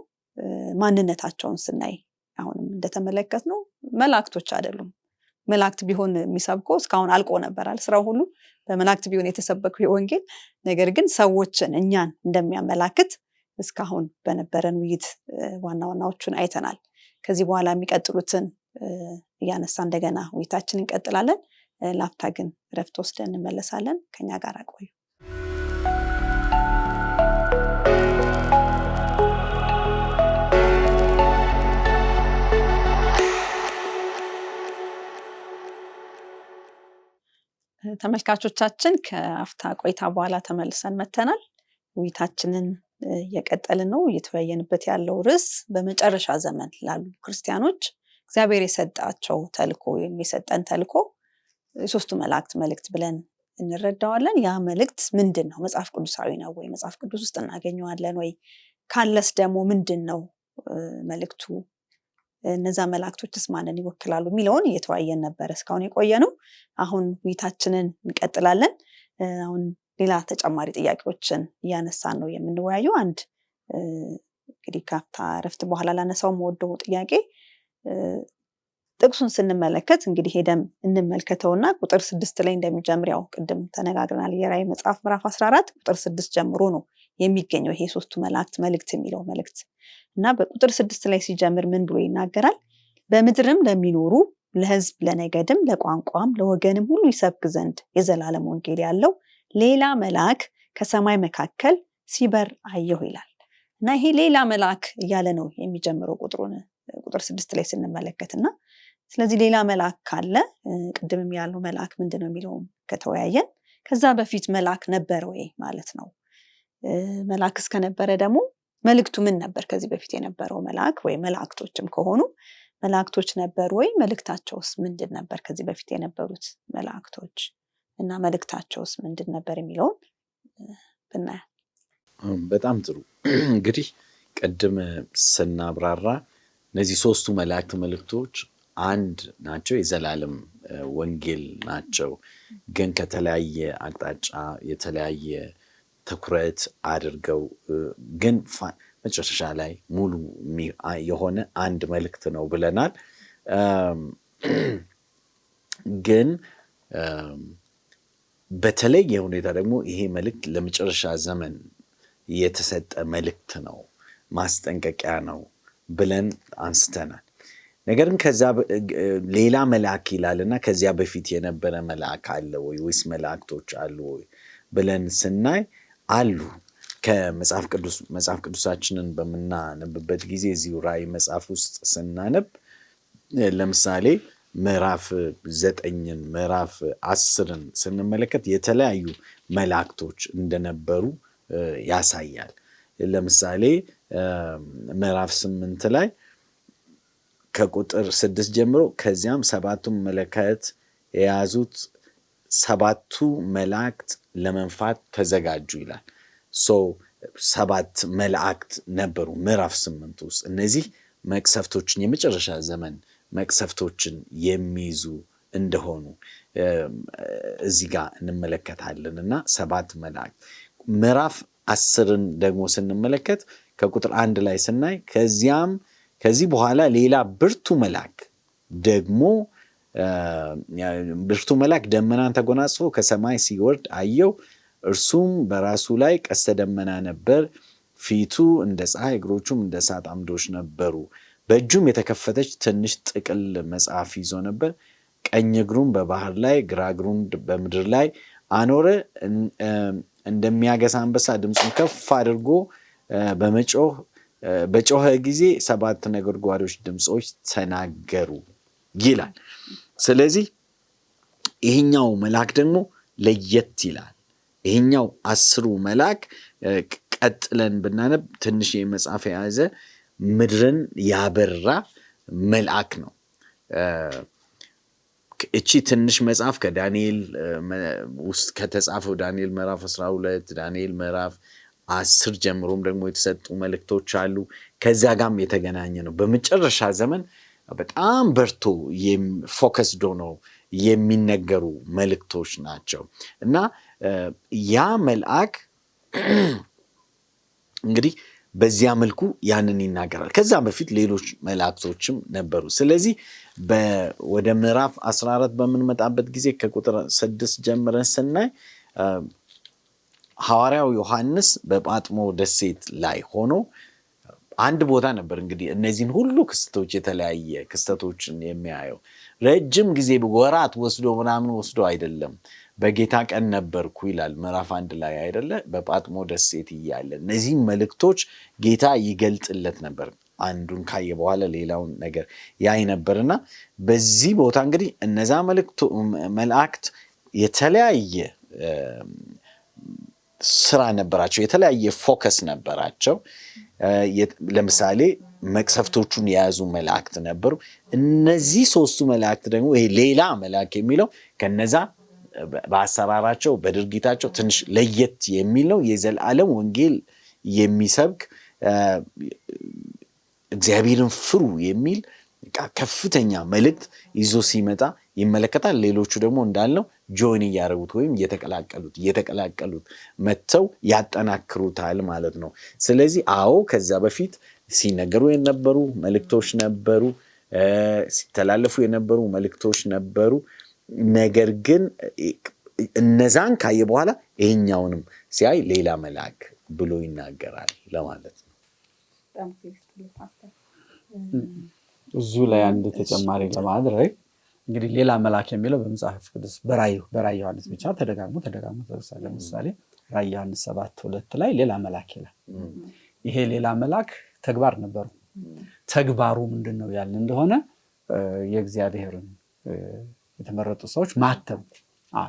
ማንነታቸውን ስናይ አሁንም እንደተመለከትነው መላእክቶች አይደሉም። መላእክት ቢሆን የሚሰብከው እስካሁን አልቆ ነበራል ስራው ሁሉ በመላእክት ቢሆን የተሰበከው የወንጌል ነገር ግን ሰዎችን እኛን እንደሚያመላክት እስካሁን በነበረን ውይይት ዋና ዋናዎቹን አይተናል። ከዚህ በኋላ የሚቀጥሉትን እያነሳ እንደገና ውይይታችን እንቀጥላለን። ላፍታ ግን ረፍት ወስደን እንመለሳለን። ከኛ ጋር ቆዩ። ተመልካቾቻችን ከአፍታ ቆይታ በኋላ ተመልሰን መተናል። ውይይታችንን እየቀጠልን ነው። እየተወያየንበት ያለው ርዕስ በመጨረሻ ዘመን ላሉ ክርስቲያኖች እግዚአብሔር የሰጣቸው ተልኮ የሚሰጠን ተልኮ የሶስቱ መላእክት መልእክት ብለን እንረዳዋለን። ያ መልእክት ምንድን ነው? መጽሐፍ ቅዱሳዊ ነው ወይ? መጽሐፍ ቅዱስ ውስጥ እናገኘዋለን ወይ? ካለስ ደግሞ ምንድን ነው መልእክቱ? እነዛ መላእክቶችስ ማንን ይወክላሉ የሚለውን እየተወያየን ነበር እስካሁን የቆየ ነው። አሁን ውይይታችንን እንቀጥላለን። አሁን ሌላ ተጨማሪ ጥያቄዎችን እያነሳን ነው የምንወያየው። አንድ እንግዲህ ካፍታ ረፍት በኋላ ላነሳው የምወደው ጥያቄ ጥቅሱን ስንመለከት እንግዲህ ሄደም እንመልከተውና ቁጥር 6 ላይ እንደሚጀምር ያው ቅድም ተነጋግረናል። የራዕይ መጽሐፍ ምዕራፍ 14 ቁጥር 6 ጀምሮ ነው የሚገኘው ይሄ ሶስቱ መላእክት መልእክት የሚለው መልእክት እና በቁጥር 6 ላይ ሲጀምር ምን ብሎ ይናገራል? በምድርም ለሚኖሩ ለሕዝብ፣ ለነገድም፣ ለቋንቋም፣ ለወገንም ሁሉ ይሰብክ ዘንድ የዘላለም ወንጌል ያለው ሌላ መልአክ ከሰማይ መካከል ሲበር አየሁ ይላል እና ይሄ ሌላ መልአክ እያለ ነው የሚጀምረው ቁጥር 6 ላይ ስንመለከትና ስለዚህ ሌላ መልአክ ካለ ቅድምም ያለው መልአክ ምንድነው የሚለውን ከተወያየን ከዛ በፊት መልአክ ነበር ወይ ማለት ነው። መልአክ እስከነበረ ደግሞ መልእክቱ ምን ነበር? ከዚህ በፊት የነበረው መልአክ ወይ መላእክቶችም ከሆኑ መላእክቶች ነበር ወይ? መልእክታቸውስ ምንድን ነበር? ከዚህ በፊት የነበሩት መላእክቶች እና መልእክታቸውስ ምንድን ነበር የሚለውን ብናያል።
በጣም ጥሩ። እንግዲህ ቅድም ስናብራራ እነዚህ ሶስቱ መላእክት መልእክቶች አንድ ናቸው፣ የዘላለም ወንጌል ናቸው። ግን ከተለያየ አቅጣጫ የተለያየ ትኩረት አድርገው ግን መጨረሻ ላይ ሙሉ የሆነ አንድ መልእክት ነው ብለናል። ግን በተለየ ሁኔታ ደግሞ ይሄ መልእክት ለመጨረሻ ዘመን የተሰጠ መልእክት ነው፣ ማስጠንቀቂያ ነው ብለን አንስተናል። ነገር ግን ከዛ ሌላ መልአክ ይላልና ከዚያ በፊት የነበረ መልአክ አለ ወይ ወይስ መላእክቶች አሉ ወይ ብለን ስናይ አሉ። መጽሐፍ ቅዱሳችንን በምናነብበት ጊዜ እዚሁ ራዕይ መጽሐፍ ውስጥ ስናነብ ለምሳሌ ምዕራፍ 9ን ምዕራፍ 10ን ስንመለከት የተለያዩ መላእክቶች እንደነበሩ ያሳያል። ለምሳሌ ምዕራፍ 8 ላይ ከቁጥር 6 ጀምሮ ከዚያም 7ቱ መለከት የያዙት 7ቱ መላእክት ለመንፋት ተዘጋጁ ይላል። 7 መላእክት ነበሩ ምዕራፍ 8 ውስጥ። እነዚህ መቅሰፍቶችን የመጨረሻ ዘመን መቅሰፍቶችን የሚይዙ እንደሆኑ እዚህ ጋር እንመለከታለን። እና 7 መላእክት ምዕራፍ 10ን ደግሞ ስንመለከት ከቁጥር 1 ላይ ስናይ ከዚህ በኋላ ሌላ ብርቱ መልአክ ደመናን ተጎናጽፎ ከሰማይ ሲወርድ አየው። እርሱም በራሱ ላይ ቀስተ ደመና ነበር። ፊቱ እንደ ፀሐይ፣ እግሮቹም እንደ እሳት አምዶች ነበሩ። በእጁም የተከፈተች ትንሽ ጥቅል መጽሐፍ ይዞ ነበር። ቀኝ እግሩን በባህር ላይ፣ ግራ እግሩን በምድር ላይ አኖረ። እንደሚያገሳ አንበሳ ድምፁን ከፍ አድርጎ በጮኸ ጊዜ 7 ነጎድጓዶች ድምፆች ተናገሩ ይላል። ስለዚህ ይሄኛው መልአክ ደግሞ ለየት ይላል። ይሄኛው 10ሩ መልአክ ቀጥለን ብናነብ ትንሽ መጽሐፍ የያዘ ምድርን ያበራ መልአክ ነው። እቺ ትንሽ መጽሐፍ ከዳንኤል ውስጥ ከተጻፈው ዳንኤል ምዕራፍ 12 ዳንኤል ምዕራፍ 10 ጀምሮም ደግሞ የተሰጡ መልእክቶች አሉ። ከዛ ጋርም የተገናኘ ነው። በመጨረሻ ዘመን በጣም በርቶ ፎከስድ ሆነው የሚነገሩ መልእክቶች ናቸው። እና ያ መልአክ እንግዲህ በዚያ መልኩ ያንን ይናገራል። ከዛ በፊት ሌሎች መላእክቶችም ነበሩ። ስለዚህ ወደ ምዕራፍ 14 በምንመጣበት ጊዜ ከቁጥር 6 ጀምረን ስናይ ሐዋርያው ዮሐንስ በጳጥሞ ደሴት ላይ ሆኖ አንድ ቦታ ነበር እንግዲህ እነዚህን ሁሉ ክስተቶች የተለያየ ክስተቶችን የሚያየው። ረጅም ጊዜ ወራት ወስዶ አይደለም። በጌታ ቀን ነበርኩ ይላል ምዕራፍ 1 ላይ አይደለ? በጳጥሞ ደሴት እያለ እነዚህ መልእክቶች ጌታ ይገልጥለት ነበር። አንዱን ካየ በኋላ ሌላውን ነገር ያይ ነበርና በዚህ ቦታ እንግዲህ እነዛ መላእክት የተለያየ ስራ ነበራቸው፣ የተለያየ ፎከስ ነበራቸው። ለምሳሌ መቅሰፍቶቹን የያዙ መላእክት ነበሩ። እነዚህ 3ቱ መላእክት ደግሞ ይሄ ሌላ መልአክ የሚለው ከነዛ በአሰራራቸው በድርጊታቸው ትንሽ ለየት የሚል ነው። የዘላለም ወንጌል የሚሰብክ እግዚአብሔርን ፍሩ የሚል ከፍተኛ መልእክት ይዞ ሲመጣ ይመለከታል። ሌሎቹ ደግሞ እንዳልነው ጆይን እያደረጉት ወይም እየተቀላቀሉት መጥተው ያጠናክሩታል ማለት ነው። ስለዚህ ከዛ በፊት ሲነገሩ የነበሩ መልእክቶች ነበሩ፣ ሲተላለፉ የነበሩ መልእክቶች ነበሩ። ነገር ግን እነዛን ካየ በኋላ ይሄኛውንም ሲያይ ሌላ መልአክ ብሎ ይናገራል ለማለት ነው።
እዚሁ ላይ አንድ ተጨማሪ ለማድረግ እንግዲህ ሌላ መልአክ የሚለው በመጽሐፍ ቅዱስ በራእየ ዮሐንስ ብቻ ተደጋግሞ ተደርሷል። ለምሳሌ ራእየ ዮሐንስ 7:2 ላይ ሌላ መልአክ ይላል። ይሄ ሌላ መልአክ ተግባር ነበሩ። ተግባሩ ምንድነው ያልን እንደሆነ የእግዚአብሔርን የተመረጡ ሰዎች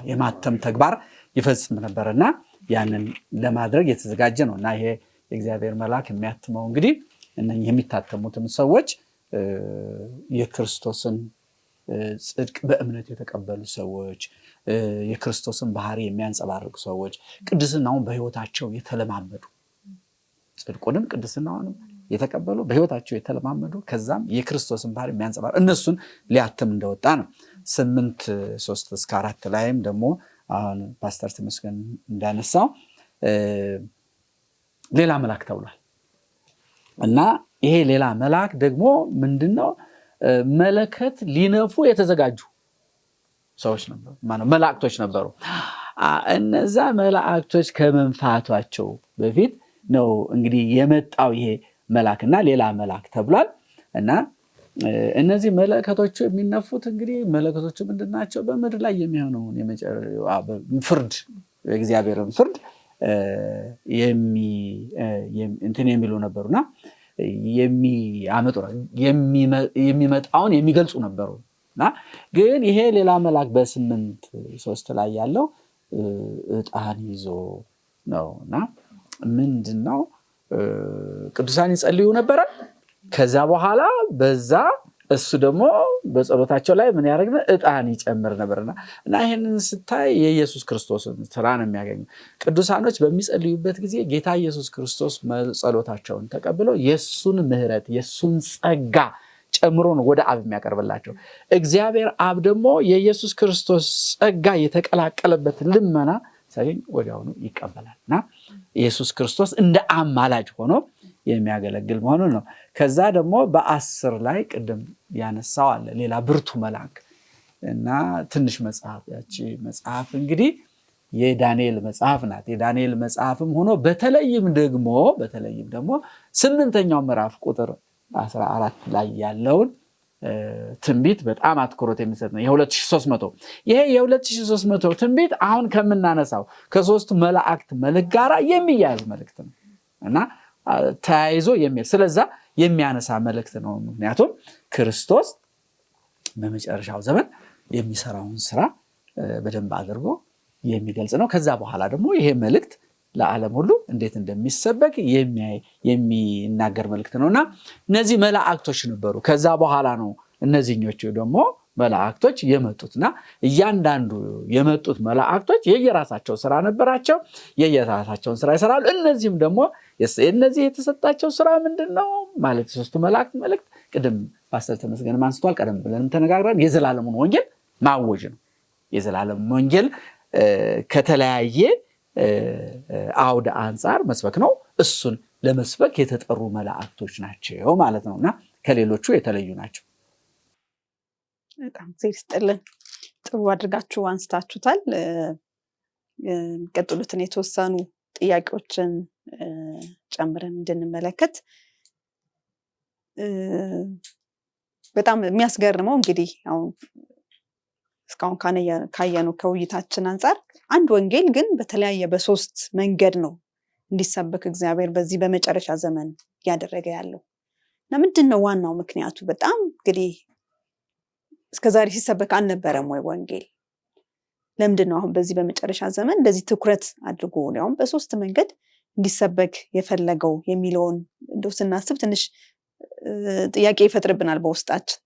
የማተም ተግባር ይፈጽም ነበርና ያንን ለማድረግ የተዘጋጀ ነውና ይሄ የእግዚአብሔር መልአክ የሚያትመው እንግዲህ እነኚህ የሚታተሙትን ሰዎች የክርስቶስን ጽድቅ በእምነት የተቀበሉ ሰዎች፣ የክርስቶስን ባህሪ የሚያንጸባርቁ ሰዎች፣ ቅድስናውን በህይወታቸው የተለማመዱ፣ ጽድቁንም ቅድስናውንም የተቀበሉ በህይወታቸው የተለማመዱ፣ ከዛም የክርስቶስን ባህሪ የሚያንጸባርቁ እነሱን ሊያትም እንደወጣ ነው። 8:3-4 ላይም ደግሞ አሁን ፓስተር ተመስገን እንዳነሳው ሌላ መልአክ ተብሏል። እና ይሄ ሌላ መልአክ ደግሞ ምንድነው? መለከት ሊነፉ የተዘጋጁ ሰዎች ነበሩ፣ መላእክቶች ነበሩ። እነዛ መላእክቶች ከመንፋታቸው በፊት ነው እንግዲህ የመጣው ይሄ መልአክና ሌላ መልአክ ተብሏል። እና እነዚህ መለከቶቹ የሚነፉት እንግዲህ መለከቶቹ ምንድናቸው? በምድር ላይ የሚሆነውን ፍርድ፣ የእግዚአብሔርን ፍርድ እንትን የሚሉ ነበሩና የሚመጣውን የሚገልጹ ነበሩና ግን ይሄ ሌላ መልአክ በ8:3 ላይ ያለው ዕጣን ይዞ ነውና ምንድነው? ቅዱሳን ይጸልዩ ነበረ። ከዛ በኋላ በዛ እሱ ደግሞ በጸሎታቸው ላይ ምን ያደርግ ዕጣን ይጨምር ነበርና እና ይሄንን ስታይ የኢየሱስ ክርስቶስን ስራ ነው የሚያገኘው። ቅዱሳኖች በሚጸልዩበት ጊዜ ጌታ ኢየሱስ ክርስቶስ ጸሎታቸውን ተቀብሎ የሱን ምህረት የሱን ጸጋ ጨምሮ ነው ወደ አብ የሚያቀርብላቸው። እግዚአብሔር አብ ደግሞ የኢየሱስ ክርስቶስ ጸጋ የተቀላቀለበት ልመና ሳይኝ ወዲያውኑ ይቀበላልና ኢየሱስ ክርስቶስ እንደ አማላጅ ሆኖ የሚያገለግል መሆኑን ነው። ከዛ ደግሞ በ10 ላይ ቅድም ያነሳው አለ ሌላ ብርቱ መልአክ እና ትንሽ መጽሐፍ። ያቺ መጽሐፍ እንግዲህ የዳንኤል መጽሐፍ ናት። የዳንኤል መጽሐፍም ሆኖ በተለይም ደግሞ 8ኛው ምዕራፍ ቁጥር 14 ላይ ያለውን ትንቢት በጣም አትኩሮት የሚሰጥ ነው። የ2300 ይሄ የ2300 ትንቢት አሁን ከምናነሳው ከሶስቱ መላእክት መልእክት ጋር የሚያያዝ መልእክት ነው እና ተያይዞ ስለዛ የሚያነሳ መልእክት ነው። ምክንያቱም ክርስቶስ በመጨረሻው ዘመን የሚሰራውን ስራ በደንብ አድርጎ የሚገልጽ ነው። ከዛ በኋላ ደግሞ ይሄ መልእክት ለዓለም ሁሉ እንዴት እንደሚሰበክ የሚናገር መልእክት ነውና እነዚህ መላእክቶች ነበሩ። ከዛ በኋላ ነው እነዚህኞቹ ደግሞ መላእክቶች የመጡትና እያንዳንዱ የመጡት መላእክቶች የየራሳቸው ስራ ነበራቸው፣ የየራሳቸውን ስራ ይሰራሉ። እነዚህም ደግሞ እነዚህ የተሰጣቸው ስራ ምንድነው ማለት ሶስቱ መላእክት መልእክት ቅድም ፓስተር ተመስገን አንስቷል፣ ቀደም ብለን ተነጋግረን የዘላለሙን ወንጌል ማወጅ ነው። የዘላለም ወንጌል ከተለያየ አውደ አንፃር መስበክ ነው። እሱን ለመስበክ የተጠሩ መላእክቶች ናቸው ማለት ነውና ከሌሎቹ የተለዩ ናቸው።
በጣም ይስጥልን። ጥሩ አድርጋችሁ አንስታችሁታል። ቀጥሉትን የተወሰኑ ጥያቄዎችን ጨምረን እንድንመለከት በጣም የሚያስገርመው እንግዲህ አሁን እስካሁን ካየነው ከውይይታችን አንፃር አንድ ወንጌል ግን በተለያየ በሶስት መንገድ ነው እንዲሰበክ እግዚአብሔር በዚህ በመጨረሻ ዘመን ያደረገ ያለው እና ምንድነው ዋናው ምክንያቱ? በጣም እንግዲህ እስከዛሬ ሲሰበክ አልነበረም ወይ ወንጌል? ለምንድነው አሁን በዚህ በመጨረሻ ዘመን እንደዚህ ትኩረት አድርጎ ነው በሶስት መንገድ እንዲሰበክ የፈለገው የሚለውን እንደው ስናስብ ትንሽ ጥያቄ ይፈጥርብናል በውስጣችን።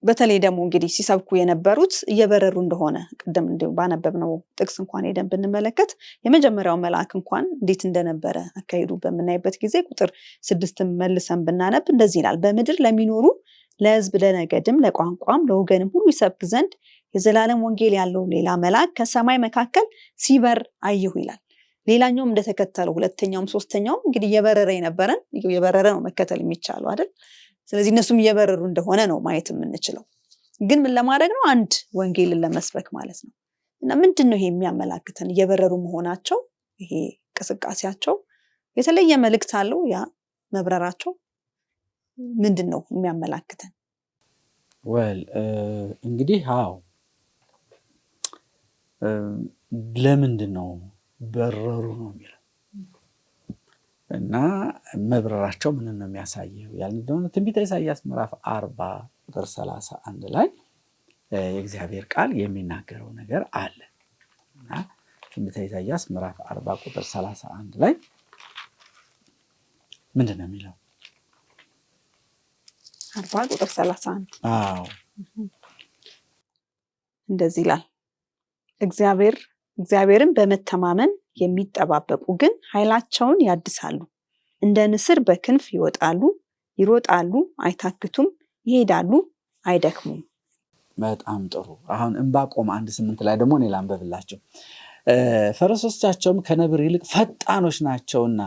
በተለይ ደግሞ እንግዲህ ሲሰብኩ የነበሩት እየበረሩ እንደሆነ ቅድም እንደው ባነበብነው ጥቅስ እንኳን ሄደን ብንመለከት የመጀመሪያው መልአክ እንኳን እንዴት እንደነበረ አካሄዱ በምናይበት ጊዜ ቁጥር 6 መልሰን ብናነብ እንደዚህ ይላል። በምድር ለሚኖሩ ለሕዝብ ለነገድም ለቋንቋም ለወገንም ሁሉ ይሰብክ ዘንድ የዘላለም ወንጌል ያለው ሌላ መልአክ ከሰማይ መካከል ሲበር አየሁ ይላል። ሌላኛውም እንደተከተለው ሁለተኛውም ሶስተኛውም እንግዲህ እየበረረ ነው መከተል የሚቻለው አይደል? ስለዚህ እነሱም እየበረሩ እንደሆነ ነው ማየት የምንችለው። ግን ምን ለማድረግ ነው? አንድ ወንጌልን ለመስበክ ማለት ነው። እና ምንድነው ይሄ የሚያመላክተን? እየበረሩ መሆናቸው፣ ይሄ እንቅስቃሴያቸው የተለየ መልእክት አለው። ያ መብረራቸው ምንድነው የሚያመላክተን?
እንግዲህ ለምንድነው በረሩ ነው የሚለው እና መብረራቸው ምን ነው የሚያሳየው ያልነው ትንቢተ ኢሳይያስ ምዕራፍ 40 ቁጥር 31 ላይ የእግዚአብሔር ቃል የሚናገረው ነገር አለ እና ትንቢተ ኢሳይያስ ምዕራፍ 40 ቁጥር 31 ላይ ምንድነው የሚለው?
40 ቁጥር 31 እንደዚህ ይላል። እግዚአብሔርን በመተማመን የሚጠባበቁ ግን ኃይላቸውን ያድሳሉ፣ እንደ ንስር በክንፍ ይወጣሉ፣ ይሮጣሉ አይታክቱም፣ ይሄዳሉ አይደክሙም።
በጣም ጥሩ። አሁን ዕንባቆም 1:8 ላይ ደግሞ እኔ ላንብብላችሁ። ፈረሶቻቸውም ከነብር ይልቅ ፈጣኖች ናቸውና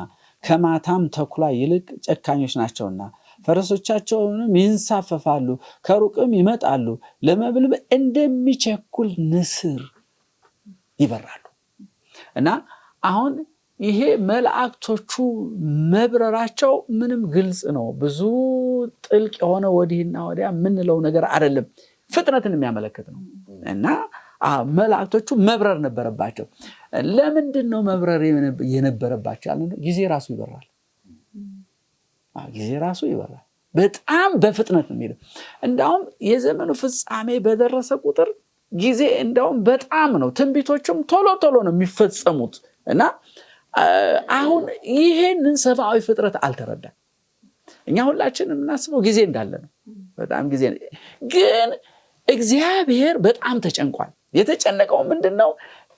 ከማታም ተኩላ ይልቅ ጨካኞች ናቸውና ፈረሶቻቸውንም ይንሳፈፋሉ፣ ከሩቅም ይመጣሉ፣ ለመብልም እንደሚቸኩል ንስር ይበራሉ። እና አሁን ይሄ መላእክቶቹ መብረራቸው ምንም ግልጽ ነው። ብዙ ጥልቅ የሆነ ወዲህና ወዲያ የምንለው ነገር አይደለም፣ ፍጥነትን የሚያመለክት ነው። እና መላእክቶቹ መብረር ነበረባቸው። ለምንድን ነው መብረር የነበረባቸው? ጊዜ ራሱ ይበራል። ጊዜ ራሱ ይበራል። በጣም በፍጥነት ነው የሚሄደው። እንዳውም የዘመኑ ፍጻሜ በደረሰ ቁጥር ጊዜ እንዳውም በጣም ነው፣ ትንቢቶቹም ቶሎ ቶሎ ነው የሚፈጸሙት። እና አሁን ይሄንን ሰብአዊ ፍጥረት አልተረዳም። እኛ ሁላችንም እናስበው ጊዜ እንዳለ ነው። በጣም ጊዜ ግን እግዚአብሔር በጣም ተጨንቋል። የተጨነቀው ምንድነው?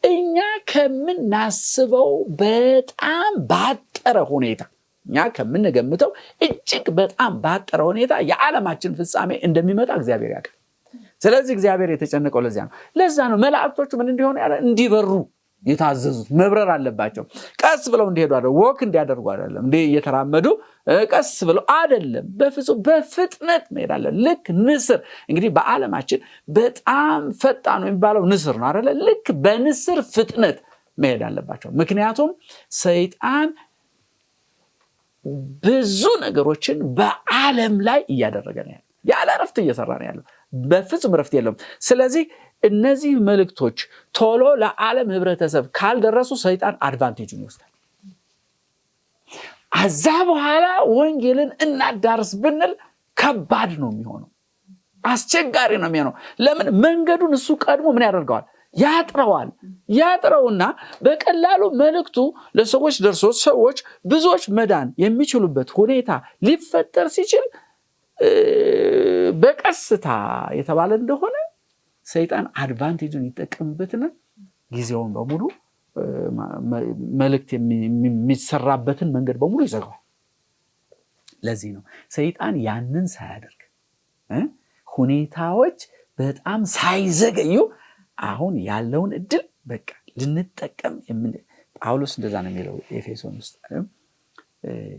እኛ ከምናስበው በጣም ባጠረ ሁኔታ እኛ ከምንገምተው እጅግ በጣም ባጠረ ሁኔታ የዓለማችን ፍጻሜ እንደሚመጣ እግዚአብሔር ያውቃል። ስለዚህ እግዚአብሔር የተጨነቀው ለዛ ነው መላእክቶቹ ምን እንዲሆኑ እንዲበሩ የታዘዙት። መብረር አለባቸው። ቀስ ብለው እንዲሄዱ አይደለም፣ ወክ እንዲያደርጉ አይደለም፣ እንዴ እየተራመዱ ቀስ ብለው አይደለም፣ በፍጹም በፍጥነት መሄድ አለ። ልክ ንስር እንግዲህ በዓለማችን በጣም ፈጣን ነው የሚባለው ንስር ነው አይደለ? ልክ በንስር ፍጥነት መሄድ አለባቸው። ምክንያቱም ሰይጣን ብዙ ነገሮችን በዓለም ላይ እያደረገ ነው ያለው። ያለ ረፍት እየሰራ ነው ያለው። በፍጹም ረፍት የለውም። ስለዚህ እነዚህ መልእክቶች ቶሎ ለዓለም ህብረተሰብ ካልደረሱ ሰይጣን አድቫንቴጁን ይወስዳል። አዛ በኋላ ወንጌልን እናዳርስ ብንል ከባድ ነው የሚሆነው፣ አስቸጋሪ ነው የሚሆነው። ለምን? መንገዱን እሱ ቀድሞ ምን ያደርገዋል? ያጥረውና በቀላሉ መልእክቱ ለሰዎች ደርሶ ሰዎች ብዙዎች መዳን የሚችሉበት ሁኔታ ሊፈጠር ሲችል በቀስታ የተባለ እንደሆነ ሰይጣን አድቫንቴጁን ይጠቀምበትና ጊዜውን በሙሉ መልእክት የሚሰራበትን መንገድ በሙሉ ይዘጋዋል። ለዚህ ነው ሰይጣን ያንን ሳያደርግ ሁኔታዎች በጣም ሳይዘገዩ አሁን ያለውን እድል በቃ ልንጠቀም ጳውሎስ እንደዛ ነው የሚለው ኤፌሶን ውስጥ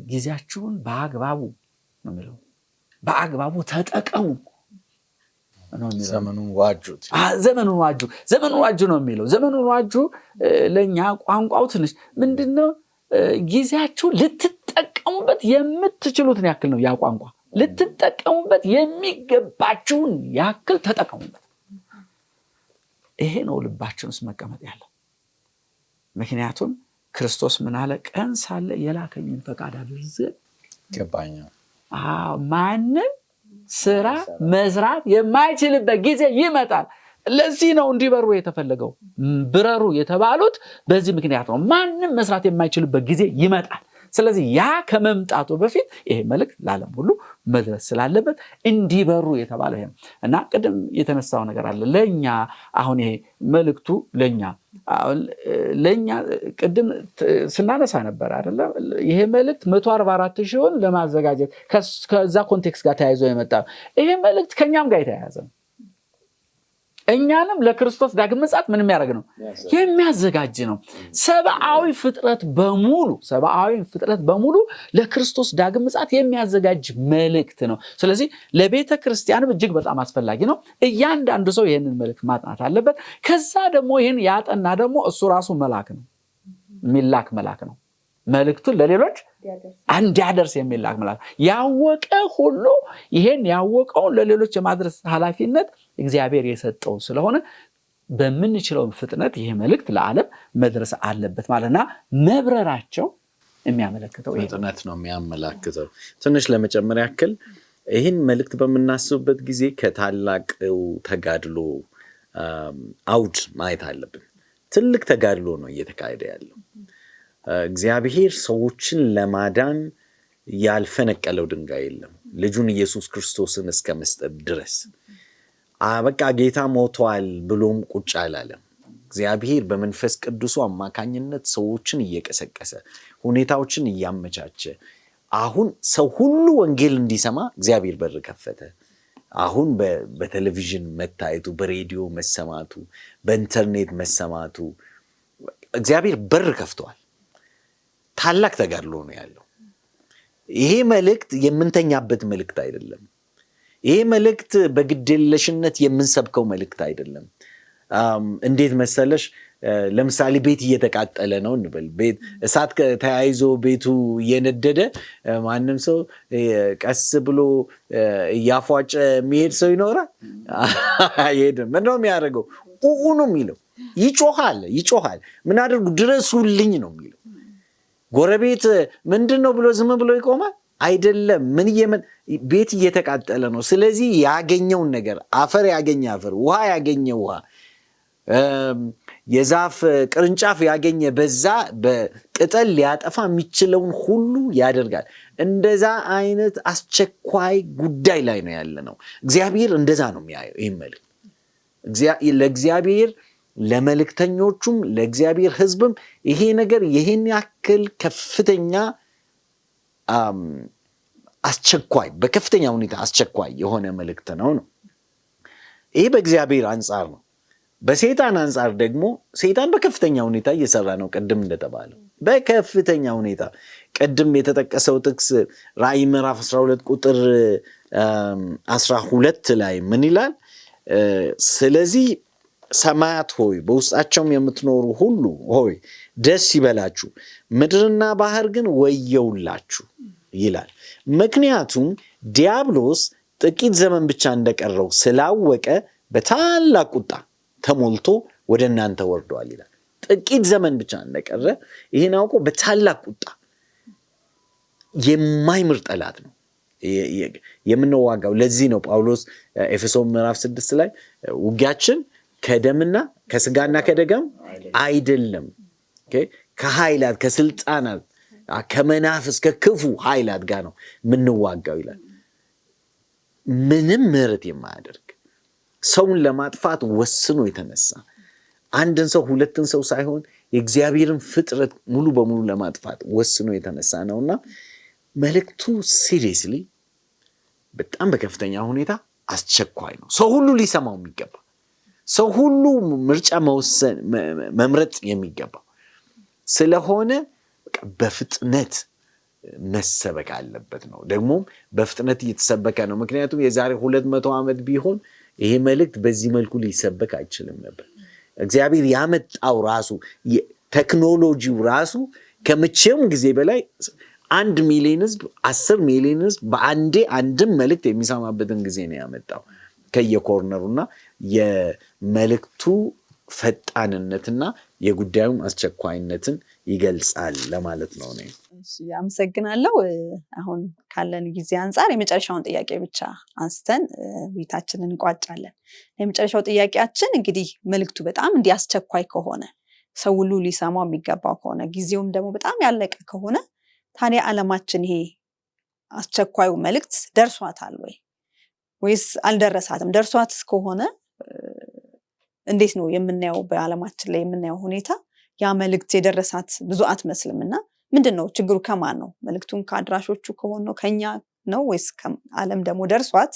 ጊዜያችሁን በአግባቡ ነው የሚለው፣ በአግባቡ ተጠቀሙ ነው የሚለው። ዘመኑን ዋጁ ነው የሚለው። ዘመኑን ዋጁ ለኛ ቋንቋው ትንሽ ምንድነው? ጊዜያችሁ ልትጠቀሙበት የምትችሉትን ያክል ነው ያ ቋንቋ። ልትጠቀሙበት የሚገባችሁን ያክል ተጠቀሙበት። ይሄ ነው ልባችን ውስጥ መቀመጥ ያለው። ምክንያቱም ክርስቶስ ምን አለ? ቀን ሳለ የላከኝን ፈቃድ አድርግ
ገባኛል።
ማንም ስራ መስራት የማይችልበት ጊዜ ይመጣል። ለዚህ ነው እንዲበሩ የተፈለገው። ብረሩ የተባሉት በዚህ ምክንያት ነው። ማንም መስራት የማይችልበት ጊዜ ይመጣል። ስለዚህ ያ ከመምጣቱ በፊት ይሄ መልእክት ለዓለም ሁሉ መድረስ ስላለበት እንዲበሩ የተባለው ይሄ እና ቅድም የተነሳው ነገር አለ ለኛ። አሁን ይሄ መልእክቱ ለኛ ቅድም ስናነሳ ነበር አይደለ? ይሄ መልእክት 144,000 ለማዘጋጀት ከዛ ኮንቴክስት ጋር ተያይዞ የመጣ ይሄ መልእክት ከኛም ጋር የተያያዘ ነው። እኛንም ለክርስቶስ ዳግም ምጽአት ምን የሚያደርግ ነው? የሚያዘጋጅ ነው። ሰብአዊ ፍጥረት በሙሉ ለክርስቶስ ዳግም ምጽአት የሚያዘጋጅ መልእክት ነው። ስለዚህ ለቤተ ክርስቲያንም እጅግ በጣም አስፈላጊ ነው። እያንዳንዱ ሰው ይህንን መልእክት ማጥናት አለበት። ከዛ ደግሞ ይህን ያጠና ደግሞ እሱ ራሱ መልአክ ነው፣ የሚላክ መልአክ ነው። መልእክቱን ለሌሎች እንዲያደርስ የሚላክ መልአክ ያወቀ ሁሉ ይሄን ያወቀውን ለሌሎች የማድረስ ኃላፊነት እግዚአብሔር የሰጠው ስለሆነ በምንችለው ፍጥነት ይሄ መልእክት ለዓለም መድረስ አለበት ማለትና መብረራቸው የሚያመለክተው
ፍጥነት ነው የሚያመለክተው። ትንሽ ለመጨመር ያክል ይህን መልእክት በምናስብበት ጊዜ ከታላቅ ተጋድሎ አውድ ማየት አለብን። ትልቅ ተጋድሎ ነው እየተካሄደ ያለው። እግዚአብሔር ሰዎችን ለማዳን ያልፈነቀለው ድንጋይ የለም። ልጁን ኢየሱስ ክርስቶስን እስከ መስጠት ድረስ በቃ ጌታ ሞቷል ብሎም ቁጭ አላለም። እግዚአብሔር በመንፈስ ቅዱሱ አማካኝነት ሰዎችን እየቀሰቀሰ ሁኔታዎችን እያመቻቸ አሁን ሰው ሁሉ ወንጌል እንዲሰማ እግዚአብሔር በር ከፈተ። አሁን በቴሌቪዥን መታየቱ፣ በሬዲዮ መሰማቱ፣ በኢንተርኔት መሰማቱ እግዚአብሔር በር ከፍቷል። ታላቅ ተጋድሎ ነው ያለው። ይሄ መልእክት የምንተኛበት መልእክት አይደለም። ይሄ መልእክት በግዴለሽነት የምንሰብከው መልእክት አይደለም። እንዴት መሰለሽ? ለምሳሌ ቤት እየተቃጠለ ነው እንበል። ቤት እሳት ተያይዞ ቤቱ እየነደደ ማንም ሰው ቀስ ብሎ እያፏጨ የሚሄድ ሰው ይኖራል? አይሄድም። ምንድን ነው የሚያደርገው? ኡኡ ነው የሚለው። ይጮሃል። ምን አድርጉ? ድረሱልኝ ነው የሚለው። ጎረቤት ምንድን ነው ብሎ ዝም ብሎ ይቆማል? አይደለም። ቤት እየተቃጠለ ነው። ስለዚህ ያገኘውን ነገር አፈር ያገኘ አፈር፣ ውሃ ያገኘ ውሃ፣ የዛፍ ቅርንጫፍ ያገኘ በዛ በቅጠል ሊያጠፋ የሚችለውን ሁሉ ያደርጋል። እንደዛ አይነት አስቸኳይ ጉዳይ ላይ ነው ያለ ነው። እግዚአብሔር እንደዛ ነው የሚያየው። ይህ መልእክት ለእግዚአብሔር ለመልእክተኞቹም ለእግዚአብሔር ሕዝብም ይሄ ነገር ይሄን ያክል ከፍተኛ አስቸኳይ በከፍተኛ ሁኔታ አስቸኳይ የሆነ መልእክት ነው። ይሄ በእግዚአብሔር አንጻር ነው። በሰይጣን አንጻር ደግሞ ሰይጣን በከፍተኛ ሁኔታ እየሰራ ነው። ቅድም እንደተባለው በከፍተኛ ሁኔታ ቅድም የተጠቀሰው ጥቅስ ራእይ ምዕራፍ 12 ቁጥር 12 ላይ ምን ይላል? ስለዚህ ሰማያት ሆይ በውስጣቸውም የምትኖሩ ሁሉ ሆይ ደስ ይበላችሁ፣ ምድርና ባህር ግን ወየውላችሁ ይላል። ምክንያቱም ዲያብሎስ ጥቂት ዘመን ብቻ እንደቀረው ስላወቀ በታላቅ ቁጣ ተሞልቶ ወደ እናንተ ወርዷል ይላል። ጥቂት ዘመን ብቻ እንደቀረ ይህን አውቆ በታላቅ ቁጣ የማይምር ጠላት ነው የምንዋጋው። ለዚህ ነው ጳውሎስ ኤፌሶን ምዕራፍ 6 ላይ ውጊያችን ከደምና ከስጋና ከደም አይደለም፣ ከኃይላት ከስልጣናት ከመናፍስ ከክፉ ኃይላት ጋር ነው የምንዋጋው ይላል። ምንም ምህረት የማያደርግ ሰውን ለማጥፋት ወስኖ የተነሳ አንድን ሰው ሁለትን ሰው ሳይሆን የእግዚአብሔርን ፍጥረት ሙሉ በሙሉ ለማጥፋት ወስኖ የተነሳ ነውና መልእክቱ ሲሪየስሊ በጣም በከፍተኛ ሁኔታ አስቸኳይ ነው። ሰው ሁሉ ሊሰማው የሚገባ፣ ሰው ሁሉ ምርጫ መምረጥ የሚገባው ስለሆነ በፍጥነት መሰበክ አለበት ነው። ደግሞም በፍጥነት እየተሰበከ ነው። ምክንያቱም የዛሬ 200 ዓመት ቢሆን ይሄ መልእክት በዚህ መልኩ ሊሰበክ አይችልም ነበር። እግዚአብሔር ያመጣው ራሱ ቴክኖሎጂው ራሱ ከመቼውም ጊዜ በላይ 1 ሚሊዮን ህዝብ 10 ሚሊዮን ህዝብ በአንዴ አንድም መልእክት የሚሰማበትን ጊዜ ነው ያመጣው ከየኮርነሩና የመልእክቱ ፈጣንነትና የጉዳዩም አስቸኳይነትን ይገልጻል ለማለት ነው።
አመሰግናለሁ። አሁን ካለን ጊዜ አንጻር የመጨረሻውን ጥያቄ ብቻ አንስተን ውይይታችንን እንቋጫለን። የመጨረሻው ጥያቄያችን እንግዲህ መልእክቱ በጣም እንዲያስቸኳይ ከሆነ ሰው ሁሉ ሊሰማው የሚገባው ከሆነ ጊዜውም ደግሞ በጣም ያለቀ ከሆነ ታዲያ ዓለማችን ይሄ አስቸኳዩ መልእክት ደርሷታል ወይስ አልደረሳትም? ደርሷትስ ከሆነ እንዴት ነው የምናየው? በዓለማችን ላይ የምናየው ሁኔታ ያ መልእክት የደረሳት ብዙ አትመስልምና ምንድነው ችግሩ? ከማን ነው? መልእክቱን ከአድራሾቹ ከሆነ ነው ከኛ ነው ወይስ ዓለም ደግሞ ደርሷት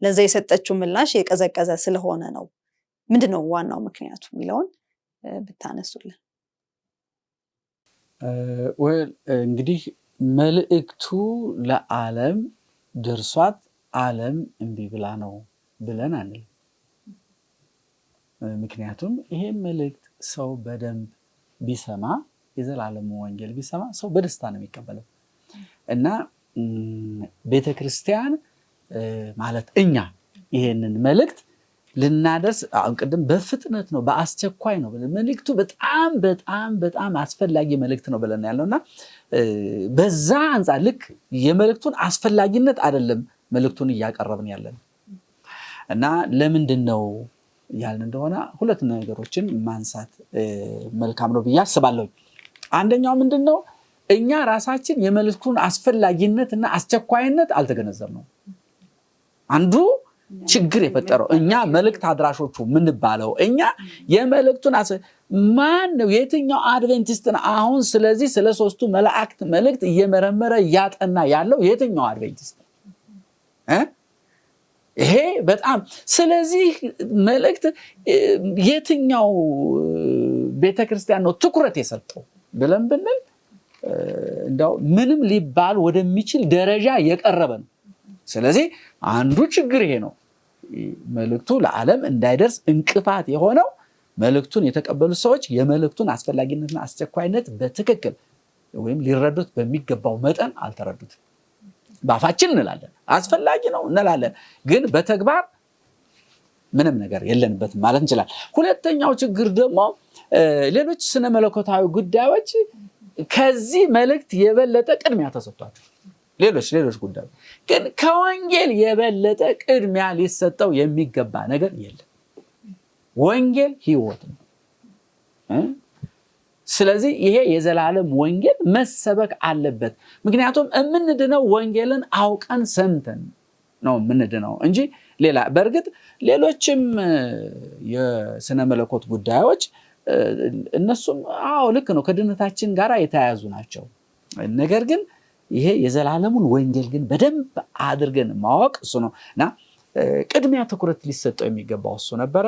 ለዛ የሰጠችው ምላሽ የቀዘቀዘ ስለሆነ ነው? ምንድነው ዋናው ምክንያቱ የሚለውን ብታነሱልን።
እንግዲህ መልእክቱ ለዓለም ደርሷት ዓለም እምቢ ብላ ነው ብለን አንልም። ምክንያቱም ይሄ መልእክት ሰው በደንብ ቢሰማ የዘላለም ወንጌል ቢሰማ ሰው በደስታ ነው የሚቀበለው እና ቤተክርስቲያን ማለት እኛ ይሄንን መልእክት ልናደርስ አሁን ቅድም በፍጥነት ነው በአስቸኳይ ነው መልእክቱ በጣም በጣም በጣም አስፈላጊ መልእክት ነው ብለን ያለውና በዛ አንፃር ልክ የመልእክቱን አስፈላጊነት አይደለም መልእክቱን እያቀረብን ያለን እና ለምንድን ነው ያልን እንደሆነ ሁለት ነገሮችን ማንሳት መልካም ነው ብዬ አስባለሁ። አንደኛው ምንድነው እኛ ራሳችን የመልእክቱን አስፈላጊነት እና አስቸኳይነት አልተገነዘብነው። አንዱ ችግር የፈጠረው እኛ መልእክት አድራሾቹ ምን ባለው እኛ የመልእክቱን ማን ነው የትኛው አድቬንቲስት ነው አሁን ስለዚህ ስለ ሶስቱ መላእክት መልእክት እየመረመረ ያጠና ያለው የትኛው አድቬንቲስት ይሄ በጣም ስለዚህ መልእክት የትኛው ቤተክርስቲያን ነው ትኩረት የሰጠው ብለን ብንል እንደው ምንም ሊባል ወደሚችል ደረጃ የቀረበ ነው። ስለዚህ አንዱ ችግር ይሄ ነው። መልእክቱ ለዓለም እንዳይደርስ እንቅፋት የሆነው መልእክቱን የተቀበሉ ሰዎች የመልእክቱን አስፈላጊነትና አስቸኳይነት በትክክል ወይም ሊረዱት በሚገባው መጠን አልተረዱትም። ባፋችን እንላለን አስፈላጊ ነው እንላለን፣ ግን በተግባር ምንም ነገር የለንበትም ማለት እንችላለን። ሁለተኛው ችግር ደግሞ ሌሎች ስነ መለኮታዊ ጉዳዮች ከዚህ መልእክት የበለጠ ቅድሚያ ተሰጥቷቸው ሌሎች ጉዳዮች ግን ከወንጌል የበለጠ ቅድሚያ ሊሰጠው የሚገባ ነገር የለም። ወንጌል ሕይወት ነው። ስለዚህ ይሄ የዘላለም ወንጌል መሰበክ አለበት። ምክንያቱም የምንድነው ወንጌልን አውቀን ሰምተን ነው የምንድነው እንጂ ሌላ በእርግጥ ሌሎችም የስነ መለኮት ጉዳዮች እነሱም ልክ ነው ከድነታችን ጋር የተያያዙ ናቸው። ነገር ግን ይሄ የዘላለሙን ወንጌል ግን በደንብ አድርገን ማወቅ እሱ ነውና ቅድሚያ ትኩረት ሊሰጠው የሚገባው እሱ ነበረ።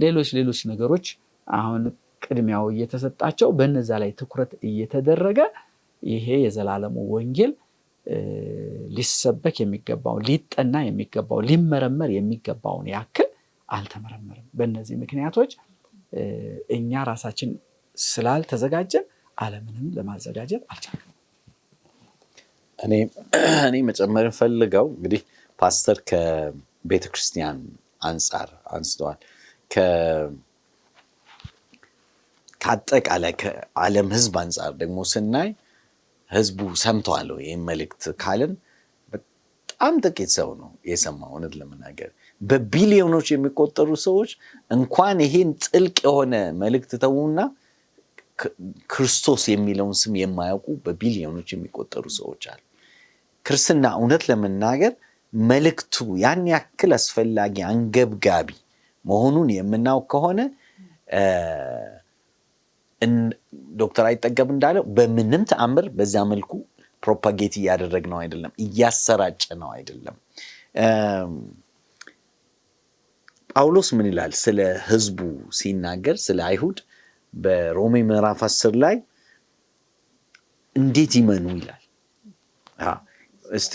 ሌሎች ነገሮች አሁን ቅድሚያው እየተሰጣቸው በእነዛ ላይ ትኩረት እየተደረገ ይሄ የዘላለሙ ወንጌል ሊሰበክ የሚገባው ሊጠና የሚገባው ሊመረመር የሚገባውን ያክል አልተመረመረም። በእነዚህ ምክንያቶች እኛ ራሳችን ስላልተዘጋጀን ዓለምንም ለማዘጋጀት አልቻልንም።
እኔ መጨመር ፈልገው እንግዲህ ፓስተር ከቤተክርስቲያን አንጻር አንስተዋል። ከአጠቃላይ ከዓለም ህዝብ አንጻር ደግሞ ስናይ ህዝቡ ሰምቷል ይህን መልእክት ካልን በጣም ጥቂት ሰው ነው የሰማው። እውነት ለመናገር በቢሊዮኖች የሚቆጠሩ ሰዎች እንኳን ይሄን ጥልቅ የሆነ መልእክት ተውና ክርስቶስ የሚለውን ስም የማያውቁ በቢሊዮኖች የሚቆጠሩ ሰዎች አሉ። ክርስትና እውነት ለመናገር መልእክቱ ያን ያክል አስፈላጊ አንገብጋቢ መሆኑን የምናውቅ ከሆነ ዶክተር አይጠገብ እንዳለው በምንም ተአምር በዛ መልኩ ፕሮፓጌት እያደረግነው አይደለም፣ እያሰራጨ ነው አይደለም። ጳውሎስ ምን ይላል ስለ ህዝቡ ሲናገር ስለ አይሁድ በሮሜ ምዕራፍ 10 ላይ እንዴት ይመኑ ይላል። እስቲ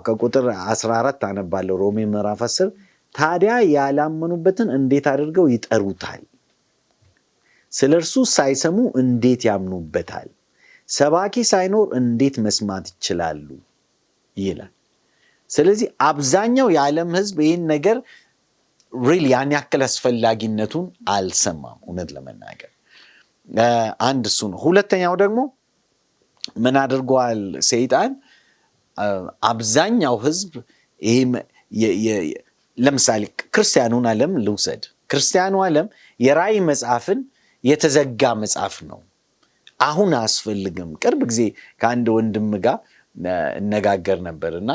ከቁጥር 14 አነባለሁ። ሮሜ ምዕራፍ 10 ታዲያ ያላመኑበትን እንዴት አድርገው ይጠሩታል? ስለ እርሱ ሳይሰሙ እንዴት ያምኑበታል? ሰባኪ ሳይኖር እንዴት መስማት ይችላሉ ይላል። ስለዚህ አብዛኛው የዓለም ህዝብ ይህን ነገር ሪሊ ያን ያክል አስፈላጊነቱን አልሰማም። እውነት ለመናገር አንድ እሱ ነው። ሁለተኛው ደግሞ ምን አድርጓል ሰይጣን? አብዛኛው ህዝብ ለምሳሌ ክርስቲያኑን ዓለም ልውሰድ። ክርስቲያኑ ዓለም የራእይ መጽሐፍን የተዘጋ መጽሐፍ ነው፣ አሁን አያስፈልግም። ቅርብ ጊዜ ከአንድ ወንድም ጋር እነጋገር ነበርና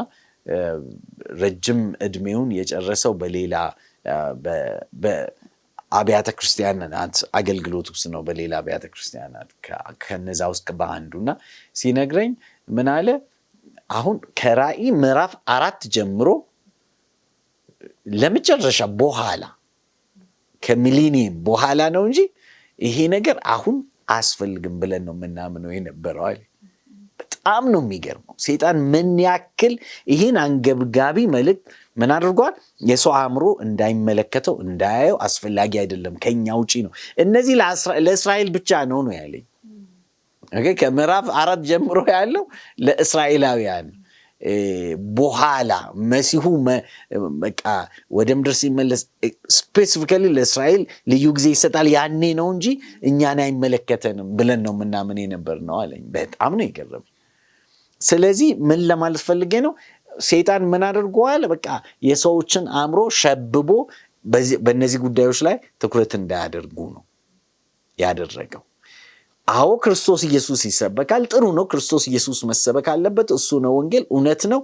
ረጅም እድሜውን የጨረሰው በሌላ በአብያተ ክርስቲያናት አገልግሎት ውስጥ ነው፣ በሌላ አብያተ ክርስቲያናት ከነዛ ውስጥ በአንዱና ሲነግረኝ ምን አለ? አሁን ከራእይ ምዕራፍ 4 ጀምሮ ለመጨረሻ በኋላ ከሚሊኒየም በኋላ ነው እንጂ ይሄ ነገር አሁን አያስፈልግም ብለን ነው የምናምነው የነበረው አለ። በጣም ነው የሚገርመው ሰይጣን ምን ያክል ይህን አንገብጋቢ መልእክት ምን አድርጓል? የሰው አእምሮ እንዳይመለከተው እንዳያየው አስፈላጊ አይደለም፣ ከኛ ውጪ ነው፣ እነዚህ ለእስራኤል ብቻ ነው ያለኝ። ከምዕራፍ 4 ጀምሮ ያለው ለእስራኤላውያን በኋላ መሲሁ በቃ ወደ ምድር ሲመለስ ስፔሲፊካሊ ለእስራኤል ልዩ ጊዜ ይሰጣል፣ ያኔ ነው እንጂ እኛን አይመለከተንም ብለን ነው ምናምን የነበር ነው አለኝ። በጣም ነው የገረመኝ። ስለዚህ ምን ለማለት ፈልጌ ነው? ሰይጣን ምን አድርጓል? በቃ የሰዎችን አእምሮ ሸብቦ በእነዚህ ጉዳዮች ላይ ትኩረት እንዳያደርጉ ነው ያደረገው። አዎ ክርስቶስ ኢየሱስ ይሰበካል፣ ጥሩ ነው። ክርስቶስ ኢየሱስ መሰበክ አለበት፣ እሱ ነው ወንጌል፣ እውነት ነው።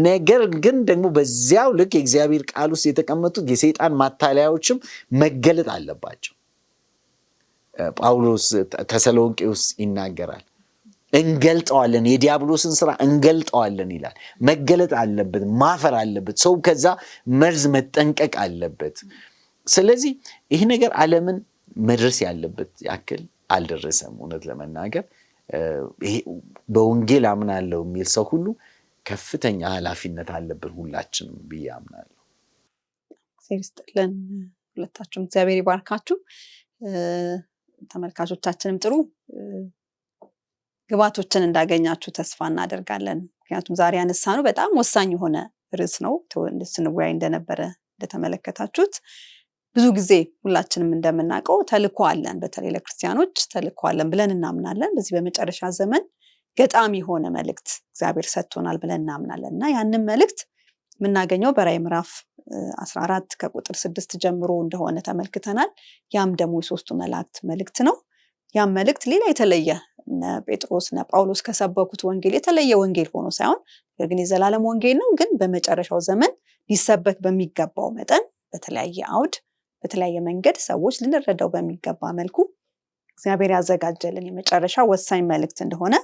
ነገር ግን ደግሞ በዚያው ልክ የእግዚአብሔር ቃል ውስጥ የተቀመጡት የሰይጣን ማታለያዎችም መገለጥ አለባቸው። ጳውሎስ ተሰሎንቄ ውስጥ ይናገራል። እንገልጠዋለን፣ የዲያብሎስን ስራ እንገልጠዋለን ይላል። መገለጥ አለበት፣ ማፈር አለበት፣ ሰው ከዛ መርዝ መጠንቀቅ አለበት። ስለዚህ ይህ ነገር ዓለምን መድረስ ያለበት ያክል አልደረሰም። እውነት ለመናገር ይሄ በወንጌል አምናለሁ የሚል ሰው ሁሉ ከፍተኛ ኃላፊነት አለብን ሁላችንም ብዬ አምናለሁ።
እግዚአብሔር ይስጥልን ሁለታችሁም፣ እግዚአብሔር ይባርካችሁ። ተመልካቾቻችንም ጥሩ ግባቶችን እንዳገኛችሁ ተስፋ እናደርጋለን። ምክንያቱም ዛሬ ያነሳነው በጣም ወሳኝ የሆነ ርዕስ ነው። ስንወያይ እንደነበረ እንደተመለከታችሁት ብዙ ጊዜ ሁላችንም እንደምናውቀው ተልእኮ አለን፣ በተለይ ለክርስቲያኖች ተልእኮ አለን ብለን እናምናለን። በዚህ በመጨረሻ ዘመን ገጣሚ የሆነ መልእክት እግዚአብሔር ሰጥቶናል ብለን እናምናለን እና ያንን መልእክት የምናገኘው በራዕይ ምዕራፍ 14 ከቁጥር 6 ጀምሮ እንደሆነ ተመልክተናል። ያም ደግሞ የሶስቱ መላእክት መልእክት ነው። ያ መልእክት ሌላ የተለየ እነ ጴጥሮስ እነ ጳውሎስ ከሰበኩት ወንጌል የተለየ ወንጌል ሆኖ ሳይሆን ግን የዘላለም ወንጌል ነው። ግን በመጨረሻው ዘመን ሊሰበክ በሚገባው መጠን በተለያየ አውድ በተለያየ መንገድ ሰዎች ልንረዳው በሚገባ መልኩ እግዚአብሔር ያዘጋጀልን የመጨረሻ ወሳኝ መልእክት እንደሆነ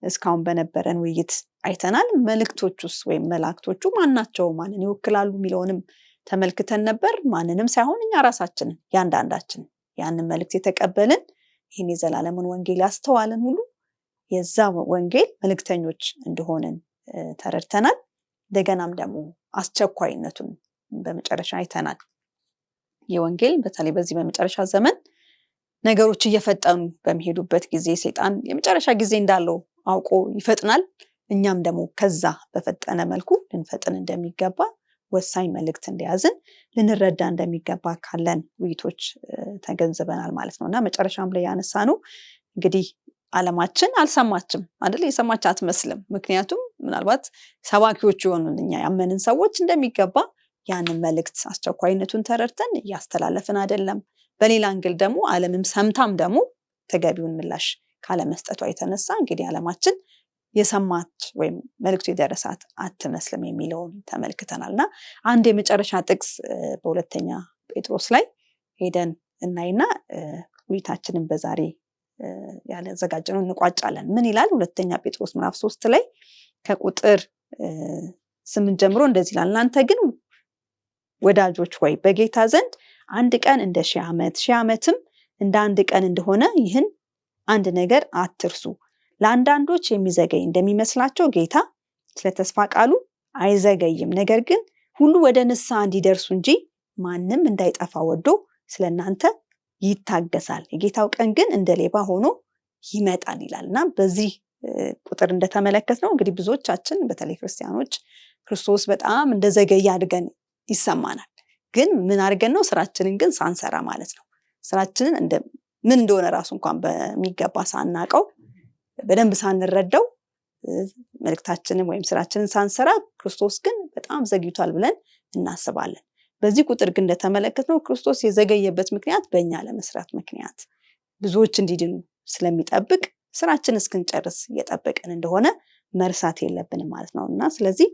እስካሁን በነበረን ውይይት አይተናል። መልእክቶቹስ ወይም መላእክቶቹ ማናቸው ማንን ይወክላሉ የሚለውንም ተመልክተን ነበር። ማንንም ሳይሆን እኛ ራሳችንን ያንዳንዳችን ያንን መልእክት የተቀበልን ይህን የዘላለምን ወንጌል ያስተዋልን ሁሉ የዛ ወንጌል መልእክተኞች እንደሆንን ተረድተናል። እንደገናም ደግሞ አስቸኳይነቱን በመጨረሻ አይተናል። የወንጌል በተለይ በዚህ በመጨረሻ ዘመን ነገሮች እየፈጠኑ በሚሄዱበት ጊዜ ሰይጣን የመጨረሻ ጊዜ እንዳለው አውቆ ይፈጥናል። እኛም ደግሞ ከዛ በፈጠነ መልኩ ልንፈጥን እንደሚገባ ወሳኝ መልእክት እንደያዝን ልንረዳ እንደሚገባ ካለን ውይይቶች ተገንዝበናል ማለት ነውና መጨረሻም ላይ ያነሳነው እንግዲህ ዓለማችን አልሰማችም አይደል? የሰማች አትመስልም። ምክንያቱም ምናልባት ሰባኪዎች የሆኑን እኛ ያመንን ሰዎች እንደሚገባ ያንን መልእክት አስቸኳይነቱን ተረድተን እያስተላለፍን አይደለም። በሌላ አንግል ደግሞ ዓለምም ሰምታም ደግሞ ተገቢውን ምላሽ ካለመስጠቷ የተነሳ እንግዲህ ዓለማችን የሰማች ወይም መልእክቱ የደረሳት አትመስልም የሚለውን ተመልክተናልና አንድ የመጨረሻ ጥቅስ በሁለተኛ ጴጥሮስ ላይ ሄደን እናይና ውይይታችንን በዛሬ ያዘጋጀነው እንቋጫለን። ምን ይላል? ሁለተኛ ጴጥሮስ ምዕራፍ 3 ላይ ከቁጥር 8 ጀምሮ እንደዚህ ይላል። እናንተ ግን ወዳጆች ሆይ በጌታ ዘንድ አንድ ቀን እንደ 1000 ዓመት 1000 ዓመትም እንደ አንድ ቀን እንደሆነ ይህን አንድ ነገር አትርሱ። ለአንዳንዶች የሚዘገይ እንደሚመስላቸው ጌታ ስለ ተስፋ ቃሉ አይዘገይም፣ ነገር ግን ሁሉ ወደ ንስሐ እንዲደርሱ እንጂ ማንም እንዳይጠፋ ወዶ ስለእናንተ ይታገሳል። የጌታው ቀን ግን እንደ ሌባ ሆኖ ይመጣል ይላልና በዚህ ቁጥር እንደተመለከትነው እንግዲህ ብዙዎቻችን በተለይ ክርስቲያኖች ክርስቶስ በጣም እንደዘገየ አድርገን ይሰማናል። ግን ምን አድርገን ነው? ስራችንን ግን ሳንሰራ ማለት ነው። ስራችንን ምን እንደሆነ ራሱ እንኳን በሚገባ ሳናቀው በደንብ ሳንረዳው መልእክታችንን ወይም ስራችንን ሳንሰራ ክርስቶስ ግን በጣም ዘግይቷል ብለን እናስባለን። በዚህ ቁጥር ግን እንደተመለከትነው ክርስቶስ የዘገየበት ምክንያት በእኛ ለመስራት ምክንያት ብዙዎች እንዲድኑ ስለሚጠብቅ ስራችን እስክንጨርስ እየጠበቀን እንደሆነ መርሳት የለብንም ማለት ነው እና ስለዚህ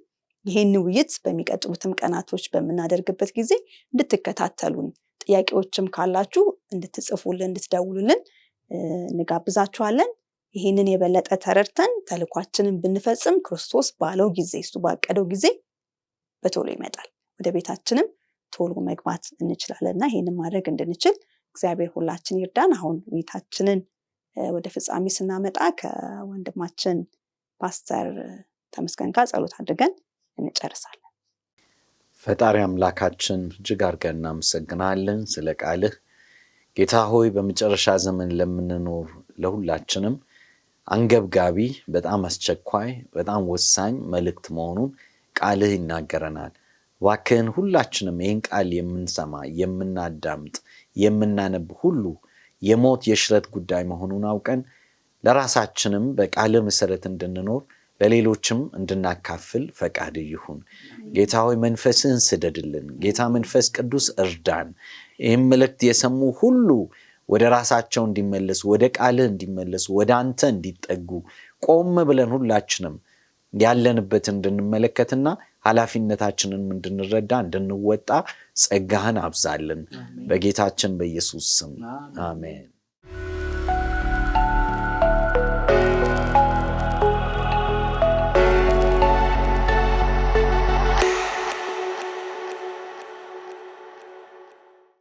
ይሄን ውይይት በሚቀጥሉትም ቀናቶች በምናደርግበት ጊዜ እንድትከታተሉን ጥያቄዎችም ካላችሁ እንድትጽፉልን እንድትደውሉልን እንጋብዛችኋለን። ይሄንን የበለጠ ተረድተን ተልኳችንን ብንፈጽም ክርስቶስ ባለው ጊዜ እሱ ባቀደው ጊዜ በቶሎ ይመጣል። ወደ ቤታችንም ቶሎ መግባት እንችላለንና ይሄንን ማድረግ እንድንችል እግዚአብሔር ሁላችን ይርዳን። አሁን ውይይታችንን ወደ ፍጻሜ ስናመጣ ከወንድማችን ፓስተር ተመስገን ጋር ጸሎት አድርገን እንጨርሳለን።
ፈጣሪ አምላካችን እጅግ አድርገን እናመሰግናለን ስለ ቃልህ። ጌታ ሆይ በመጨረሻ ዘመን ለምንኖር ለሁላችንም አንገብጋቢ በጣም አስቸኳይ በጣም ወሳኝ መልእክት መሆኑን ቃልህ ይናገረናል። እባክህን ሁላችንም ይህን ቃል የምንሰማ የምናዳምጥ የምናነብ ሁሉ የሞት የሽረት ጉዳይ መሆኑን አውቀን ለራሳችንም በቃልህ መሰረት እንድንኖር ለሌሎችም እንድናካፍል ፈቃድ ይሁን። ጌታ ሆይ መንፈስህን ስደድልን። ጌታ መንፈስ ቅዱስ እርዳን። ይህም መልእክት የሰሙ ሁሉ ወደ ራሳቸው እንዲመለሱ ወደ ቃልህ እንዲመለሱ ወደ አንተ እንዲጠጉ ቆም ብለን ሁላችንም ያለንበትን እንድንመለከትና ኃላፊነታችንን እንድንረዳ እንድንወጣ ጸጋህን አብዛልን። በጌታችን በኢየሱስ ስም አሜን።